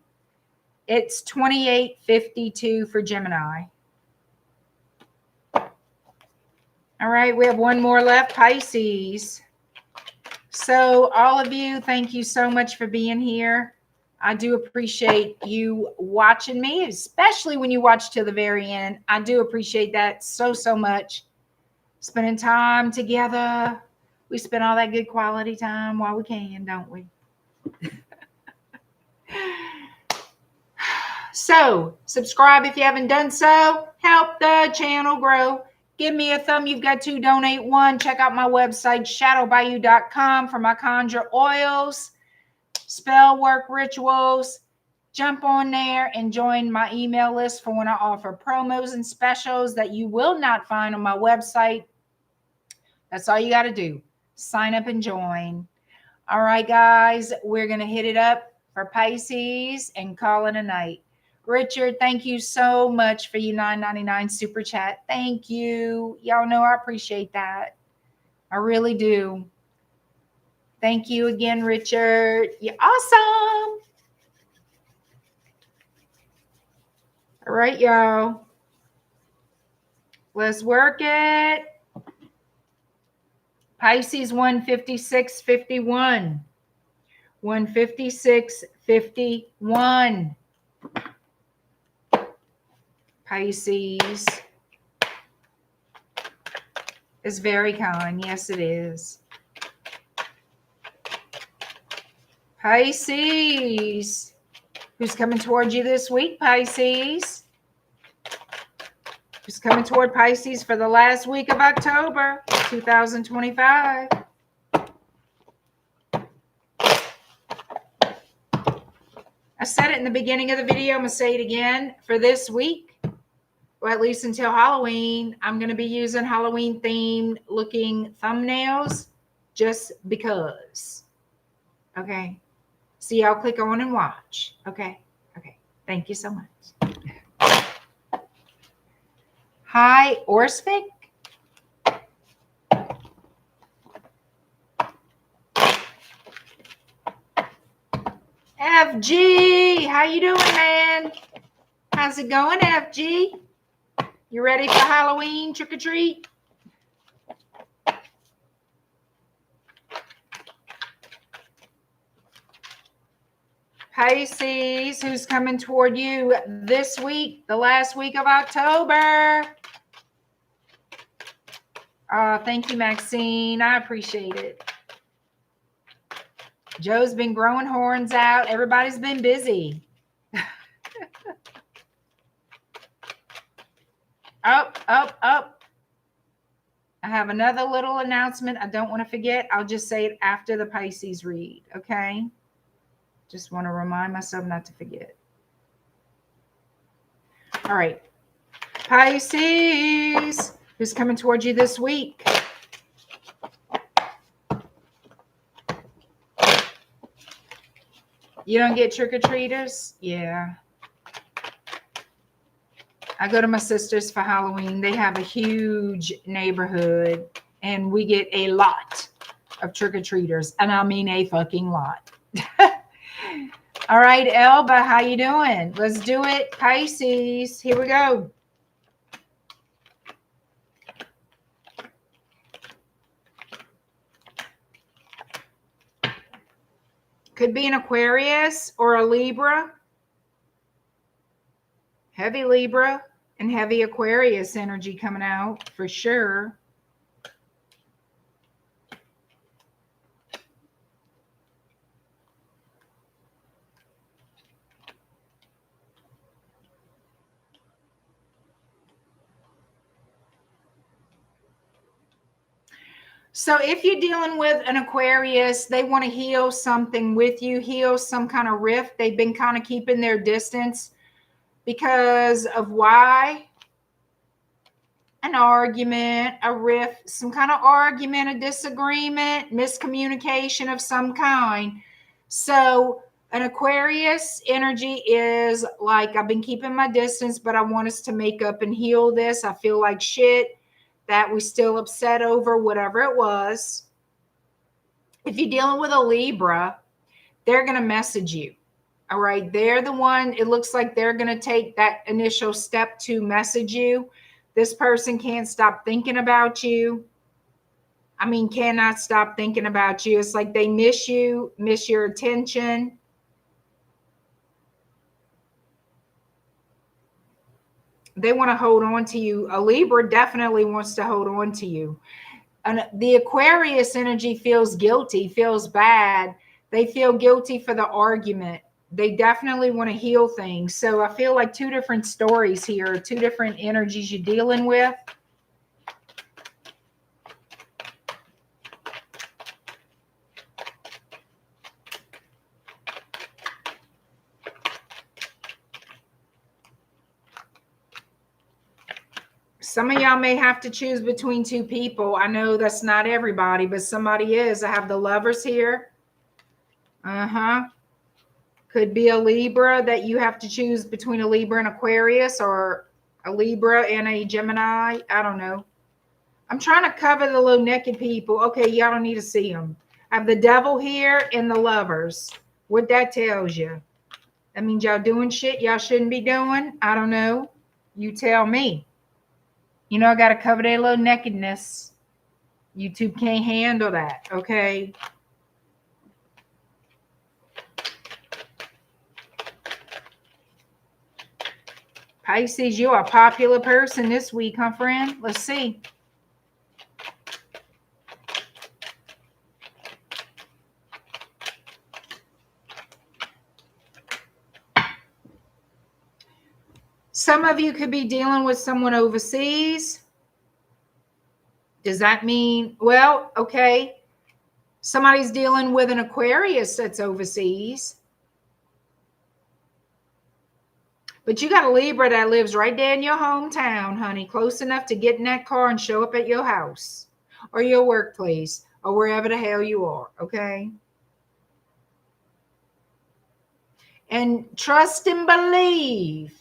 it's 2852 for Gemini. All right, we have one more left, Pisces. So all of you, thank you so much for being here. I do appreciate you watching me, especially when you watch till the very end. I do appreciate that so much. Spending time together. We spend all that good quality time while we can, don't we? So, subscribe if you haven't done so. Help the channel grow. Give me a thumb. You've got to donate one. Check out my website, shadowbayou.com, for my conjure oils, spell work rituals. Jump on there and join my email list for when I offer promos and specials that you will not find on my website. That's all you got to do. Sign up and join. All right, guys, we're going to hit it up for Pisces and call it a night. Richard, thank you so much for your $9.99 super chat. Thank you. Y'all know I appreciate that. I really do. Thank you again, Richard. You're awesome. All right, y'all. Let's work it. Pisces 156.51. 156.51. Pisces is very kind. Yes, it is. Pisces. Who's coming toward you this week, Pisces? Who's coming toward Pisces for the last week of October 2025? I said it in the beginning of the video. I'm going to say it again. For this week, or at least until Halloween, I'm going to be using Halloween themed looking thumbnails just because. Okay. So y'all click on and watch. Okay. Okay. Thank you so much. Hi, Orsvik. FG, how you doing, man? How's it going, FG? You ready for Halloween trick or treat? Pisces, who's coming toward you this week, the last week of October? Oh, thank you, Maxine. I appreciate it. Joe's been growing horns out. Everybody's been busy. Up. I have another little announcement. I don't want to forget. I'll just say it after the Pisces read, okay? Just want to remind myself not to forget. All right. Pisces, who's coming towards you this week? You don't get trick-or-treaters? Yeah. I go to my sister's for Halloween. They have a huge neighborhood, and we get a lot of trick-or-treaters, and I mean a fucking lot. All right, Elba, how you doing? Let's do it. Pisces, here we go. Could be an Aquarius or a Libra. Heavy Libra and heavy Aquarius energy coming out for sure. So if you're dealing with an Aquarius, they want to heal something with you, heal some kind of rift. They've been kind of keeping their distance because of why? An argument, a rift, some kind of argument, a disagreement, miscommunication of some kind. So an Aquarius energy is like, I've been keeping my distance, but I want us to make up and heal this. I feel like shit that we still upset over, whatever it was. If you're dealing with a Libra, they're going to message you. All right. They're the one, it looks like they're going to take that initial step to message you. This person can't stop thinking about you. I mean, cannot stop thinking about you. It's like they miss you, miss your attention. They want to hold on to you. A Libra definitely wants to hold on to you. And the Aquarius energy feels guilty, feels bad. They feel guilty for the argument. They definitely want to heal things. So I feel like two different stories here, two different energies you're dealing with. Some of y'all may have to choose between two people. I know that's not everybody, but somebody is. I have the Lovers here. Could be a Libra that you have to choose between a Libra and Aquarius, or a Libra and a Gemini. I don't know. I'm trying to cover the little naked people. Okay, y'all don't need to see them. I have the Devil here and the Lovers. What that tells you. That means y'all doing shit y'all shouldn't be doing. I don't know. You tell me. You know, I got to cover their little nakedness. YouTube can't handle that, okay? Pisces, you're a popular person this week, huh, friend? Let's see. Some of you could be dealing with someone overseas. Does that mean, well, okay, somebody's dealing with an Aquarius that's overseas. But you got a Libra that lives right there in your hometown, honey, close enough to get in that car and show up at your house or your workplace or wherever the hell you are, okay? And trust and believe.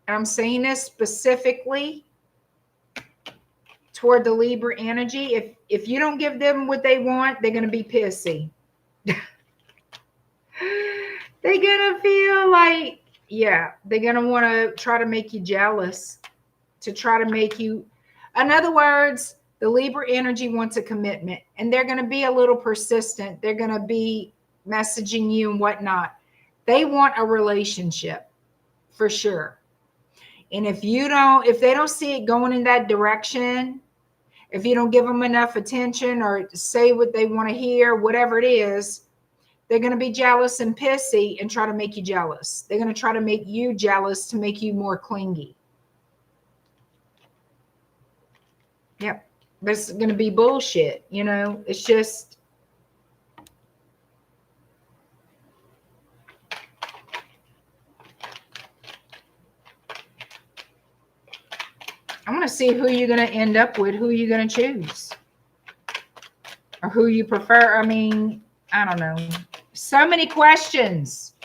And I'm saying this specifically toward the Libra energy. If you don't give them what they want, they're going to be pissy. They're going to feel like, yeah, they're going to want to try to make you jealous, to try to make you, in other words, the Libra energy wants a commitment, and they're going to be a little persistent. They're going to be messaging you and whatnot. They want a relationship for sure. And if they don't see it going in that direction, if you don't give them enough attention or say what they want to hear, whatever it is, they're going to be jealous and pissy and try to make you jealous. They're going to try to make you jealous to make you more clingy. Yep. But it's going to be bullshit. You know, it's just, I want to see who you're going to end up with, who you're going to choose, or who you prefer. I mean, I don't know. So many questions.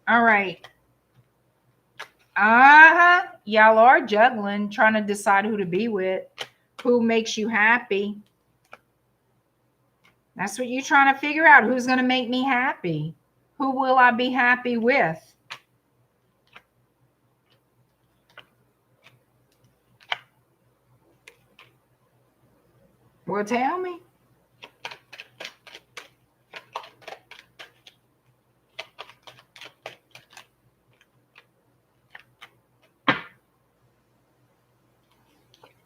All right. Y'all are juggling, trying to decide who to be with, who makes you happy. That's what you're trying to figure out. Who's going to make me happy? Who will I be happy with? Well, tell me.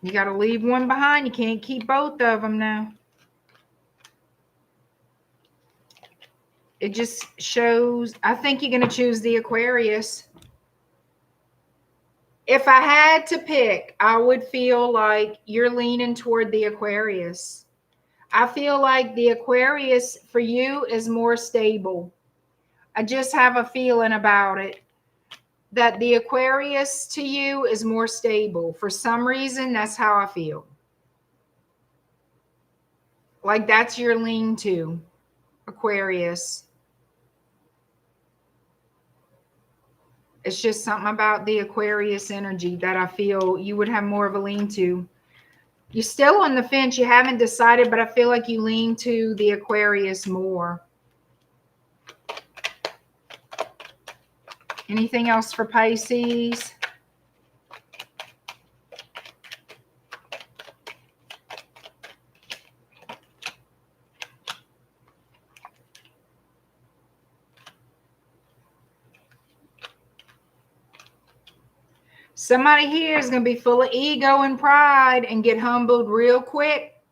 You got to leave one behind. You can't keep both of them now. It just shows, I think you're going to choose the Aquarius. If I had to pick, I would feel like you're leaning toward the Aquarius. I feel like the Aquarius for you is more stable. I just have a feeling about it that the Aquarius to you is more stable. For some reason, that's how I feel. Like that's your lean to, Aquarius. It's just something about the Aquarius energy that I feel you would have more of a lean to. You're still on the fence. You haven't decided, but I feel like you lean to the Aquarius more. Anything else for Pisces? Somebody here is going to be full of ego and pride and get humbled real quick.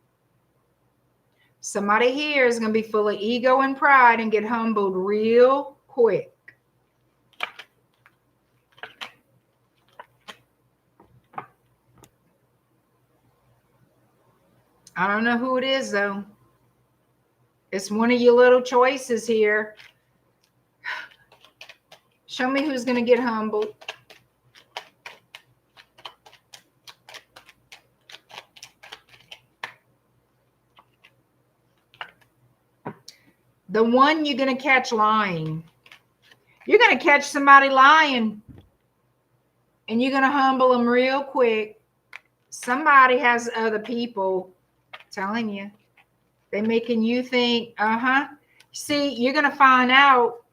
Somebody here is going to be full of ego and pride and get humbled real quick. I don't know who it is, though. It's one of your little choices here. Show me who's going to get humbled. The one you're going to catch lying. You're going to catch somebody lying. And you're going to humble them real quick. Somebody has other people telling you. They're making you think, See, you're going to find out.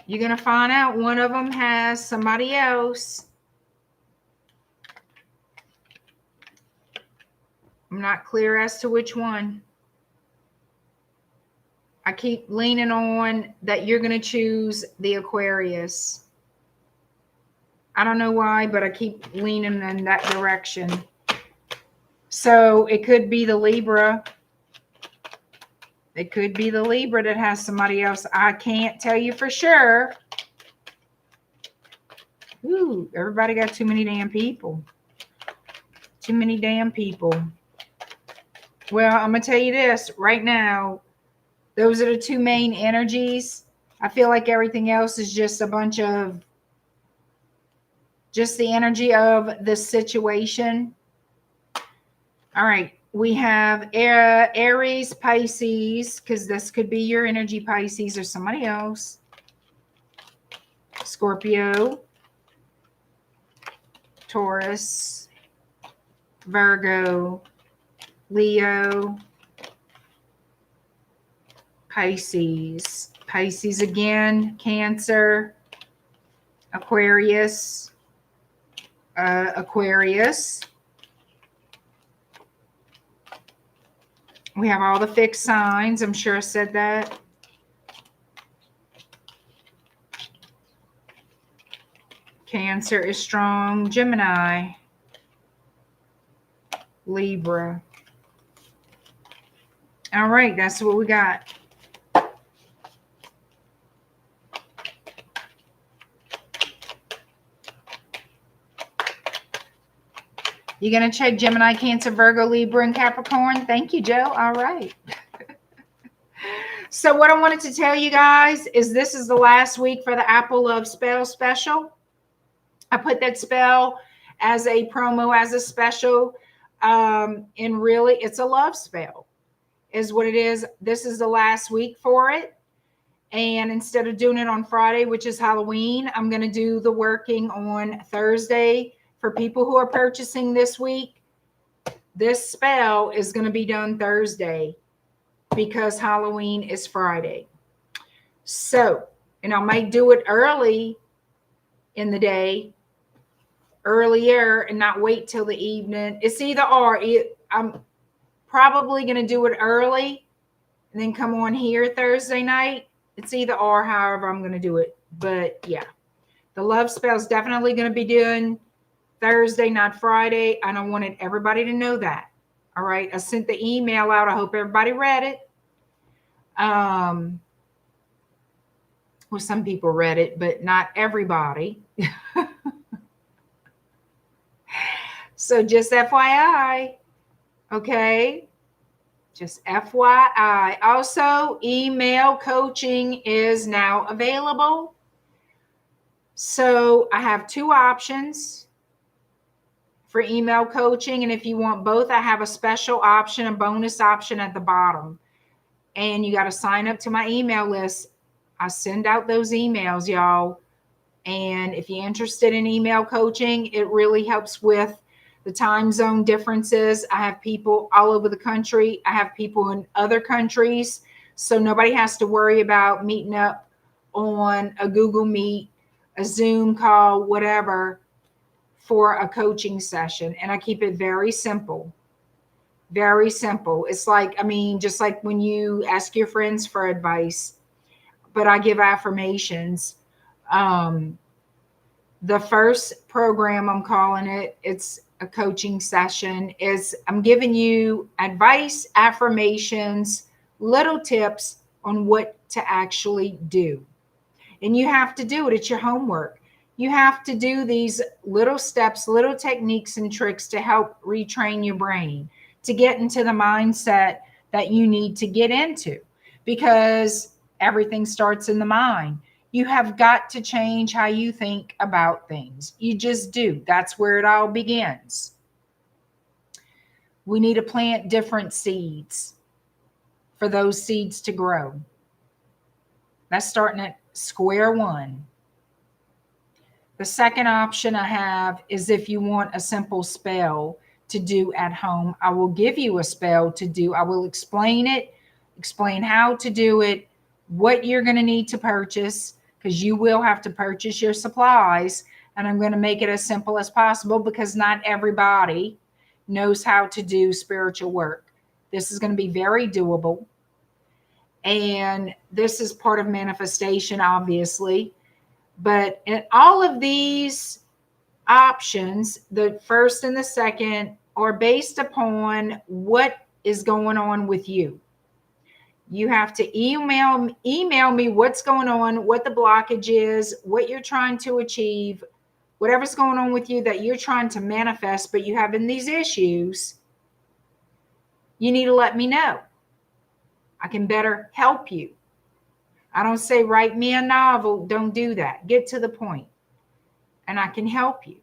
You're going to find out one of them has somebody else. I'm not clear as to which one. I keep leaning on that you're going to choose the Aquarius. I don't know why, but I keep leaning in that direction. So it could be the Libra. It could be the Libra that has somebody else. I can't tell you for sure. Ooh, everybody got too many damn people. Too many damn people. Well, I'm going to tell you this right now. Those are the two main energies. I feel like everything else is just a bunch of, just the energy of the situation. All right. We have Aries, Pisces, because this could be your energy, Pisces, or somebody else. Scorpio, Taurus, Virgo, Leo, Pisces. Pisces again, Cancer, Aquarius, Aquarius. We have all the fixed signs. I'm sure I said that. Cancer is strong. Gemini. Libra. All right, that's what we got. You're going to check Gemini, Cancer, Virgo, Libra, and Capricorn. Thank you, Joe. All right. So what I wanted to tell you guys is this is the last week for the Apple Love Spell Special. I put that spell as a promo, as a special. And really, it's a love spell is what it is. This is the last week for it. And instead of doing it on Friday, which is Halloween, I'm going to do the working on Thursday. For people who are purchasing this week, this spell is going to be done Thursday because Halloween is Friday. So, and I might do it early in the day, earlier, and not wait till the evening. It's either or. I'm probably going to do it early and then come on here Thursday night. It's either or, however I'm going to do it. But yeah, the love spell is definitely going to be doing Thursday, not Friday. And I wanted everybody to know that. All right. I sent the email out. I hope everybody read it. Well, some people read it, but not everybody. So just FYI, okay? Just FYI. Also, email coaching is now available. So I have two options for email coaching. And if you want both, I have a special option, a bonus option at the bottom. And you got to sign up to my email list. I send out those emails, y'all. And if you're interested in email coaching, it really helps with the time zone differences. I have people all over the country. I have people in other countries. So nobody has to worry about meeting up on a Google Meet, a Zoom call, whatever, for a coaching session. And I keep it very simple. Very simple. It's like, I mean, just like when you ask your friends for advice, but I give affirmations. The first program, I'm calling it, it's a coaching session, is I'm giving you advice, affirmations, little tips on what to actually do. And you have to do it. It's your homework. You have to do these little steps, little techniques and tricks to help retrain your brain to get into the mindset that you need to get into, because everything starts in the mind. You have got to change how you think about things. You just do. That's where it all begins. We need to plant different seeds for those seeds to grow. That's starting at square one. The second option I have is if you want a simple spell to do at home, I will give you a spell to do. I will explain it, explain how to do it, what you're going to need to purchase, because you will have to purchase your supplies. And I'm going to make it as simple as possible because not everybody knows how to do spiritual work. This is going to be very doable. And this is part of manifestation, obviously. But in all of these options, the first and the second, are based upon what is going on with you. You have to email me what's going on, what the blockage is, what you're trying to achieve, whatever's going on with you that you're trying to manifest, but you having these issues. You need to let me know. I can better help you. I don't say write me a novel. Don't do that. Get to the point, and I can help you.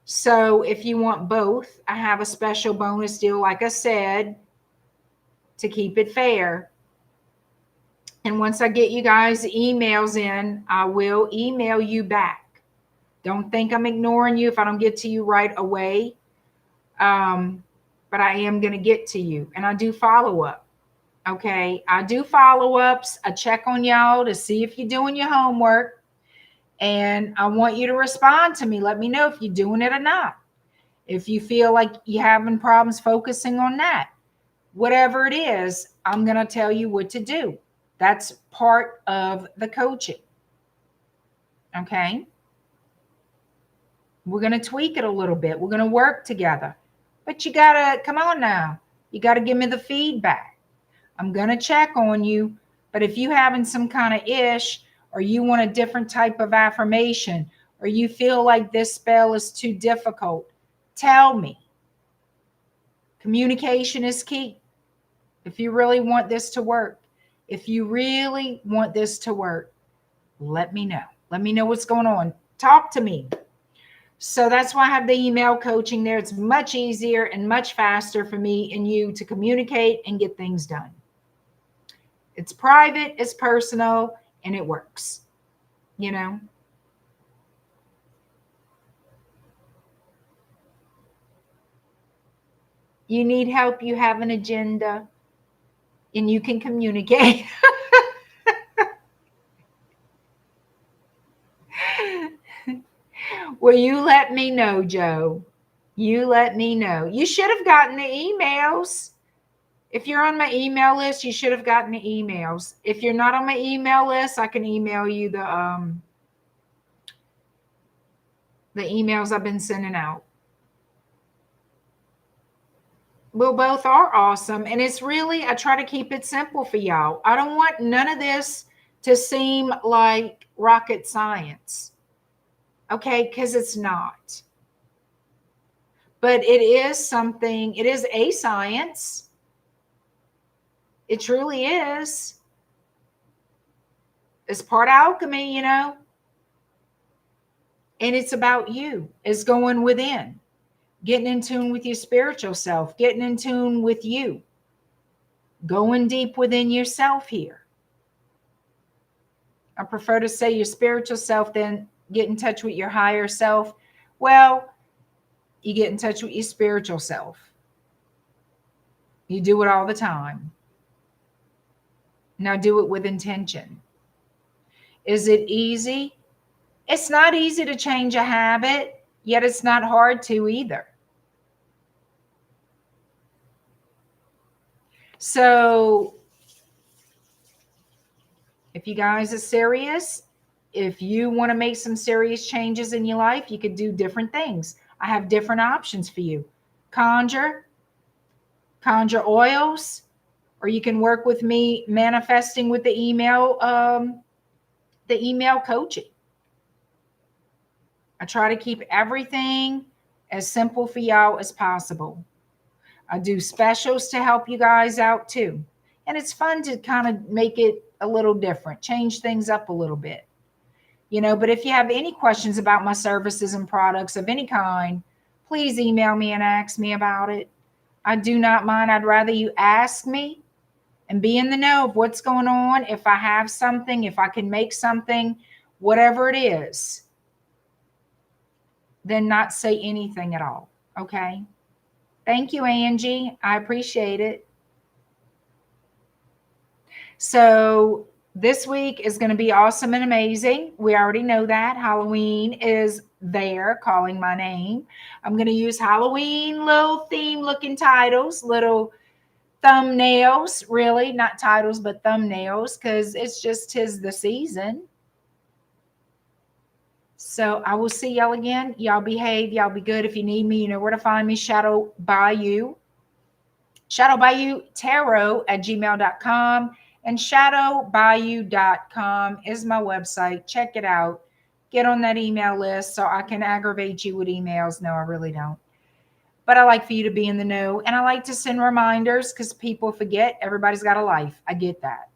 So if you want both, I have a special bonus deal, like I said, to keep it fair. And once I get you guys emails in, I will email you back. Don't think I'm ignoring you if I don't get to you right away. But I am going to get to you. And I do follow up. Okay. I do follow-ups. I check on y'all to see if you're doing your homework. And I want you to respond to me. Let me know if you're doing it or not. If you feel like you're having problems focusing on that, whatever it is, I'm going to tell you what to do. That's part of the coaching. Okay. We're going to tweak it a little bit. We're going to work together. But you got to, come on now. You got to give me the feedback. I'm going to check on you. But if you having some kind of ish, or you want a different type of affirmation, or you feel like this spell is too difficult, tell me. Communication is key. If you really want this to work, let me know. Let me know what's going on. Talk to me. So that's why I have the email coaching there. It's much easier and much faster for me and you to communicate and get things done. It's private, it's personal, and it works. You know? You need help, you have an agenda, and you can communicate. Well, you let me know, Joe. You let me know. You should have gotten the emails. If you're on my email list, you should have gotten the emails. If you're not on my email list, I can email you the emails I've been sending out. Well, both are awesome. And it's really, I try to keep it simple for y'all. I don't want none of this to seem like rocket science. Okay, because it's not. But it is something, it is a science. It truly is. It's part alchemy, you know. And it's about you. It's going within, getting in tune with your spiritual self, getting in tune with you, going deep within yourself here. I prefer to say your spiritual self than get in touch with your higher self. Well, you get in touch with your spiritual self. You do it all the time. Now do it with intention. Is it easy? It's not easy to change a habit, yet it's not hard to either. So if you guys are serious, if you want to make some serious changes in your life, you could do different things. I have different options for you. Conjure oils, or you can work with me manifesting with the email coaching. I try to keep everything as simple for y'all as possible. I do specials to help you guys out too. And it's fun to kind of make it a little different, change things up a little bit. You know, but if you have any questions about my services and products of any kind, please email me and ask me about it. I do not mind. I'd rather you ask me and be in the know of what's going on. If I have something, if I can make something, whatever it is, then not say anything at all. Okay. Thank you, Angie. I appreciate it. So this week is going to be awesome and amazing. We already know that. Halloween is there, calling my name. I'm going to use Halloween little theme looking titles, little thumbnails, really, not titles, but thumbnails, because it's just 'tis the season. So I will see y'all again. Y'all behave. Y'all be good. If you need me, you know where to find me. Shadow Bayou Tarot at gmail.com. And shadowbayou.com is my website. Check it out. Get on that email list so I can aggravate you with emails. No, I really don't. But I like for you to be in the know. And I like to send reminders because people forget. Everybody's got a life. I get that.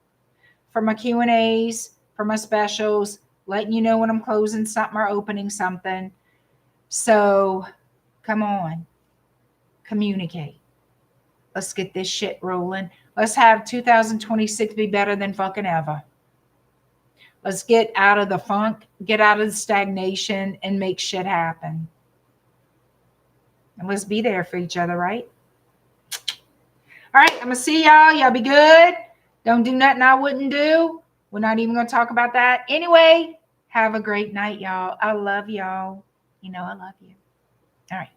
For my Q&As, for my specials, letting you know when I'm closing something or opening something. So come on. Communicate. Let's get this shit rolling. Let's have 2026 be better than fucking ever. Let's get out of the funk, get out of the stagnation, and make shit happen. And let's be there for each other, right? All right, I'm going to see y'all. Y'all be good. Don't do nothing I wouldn't do. We're not even going to talk about that. Anyway, have a great night, y'all. I love y'all. You know I love you. All right.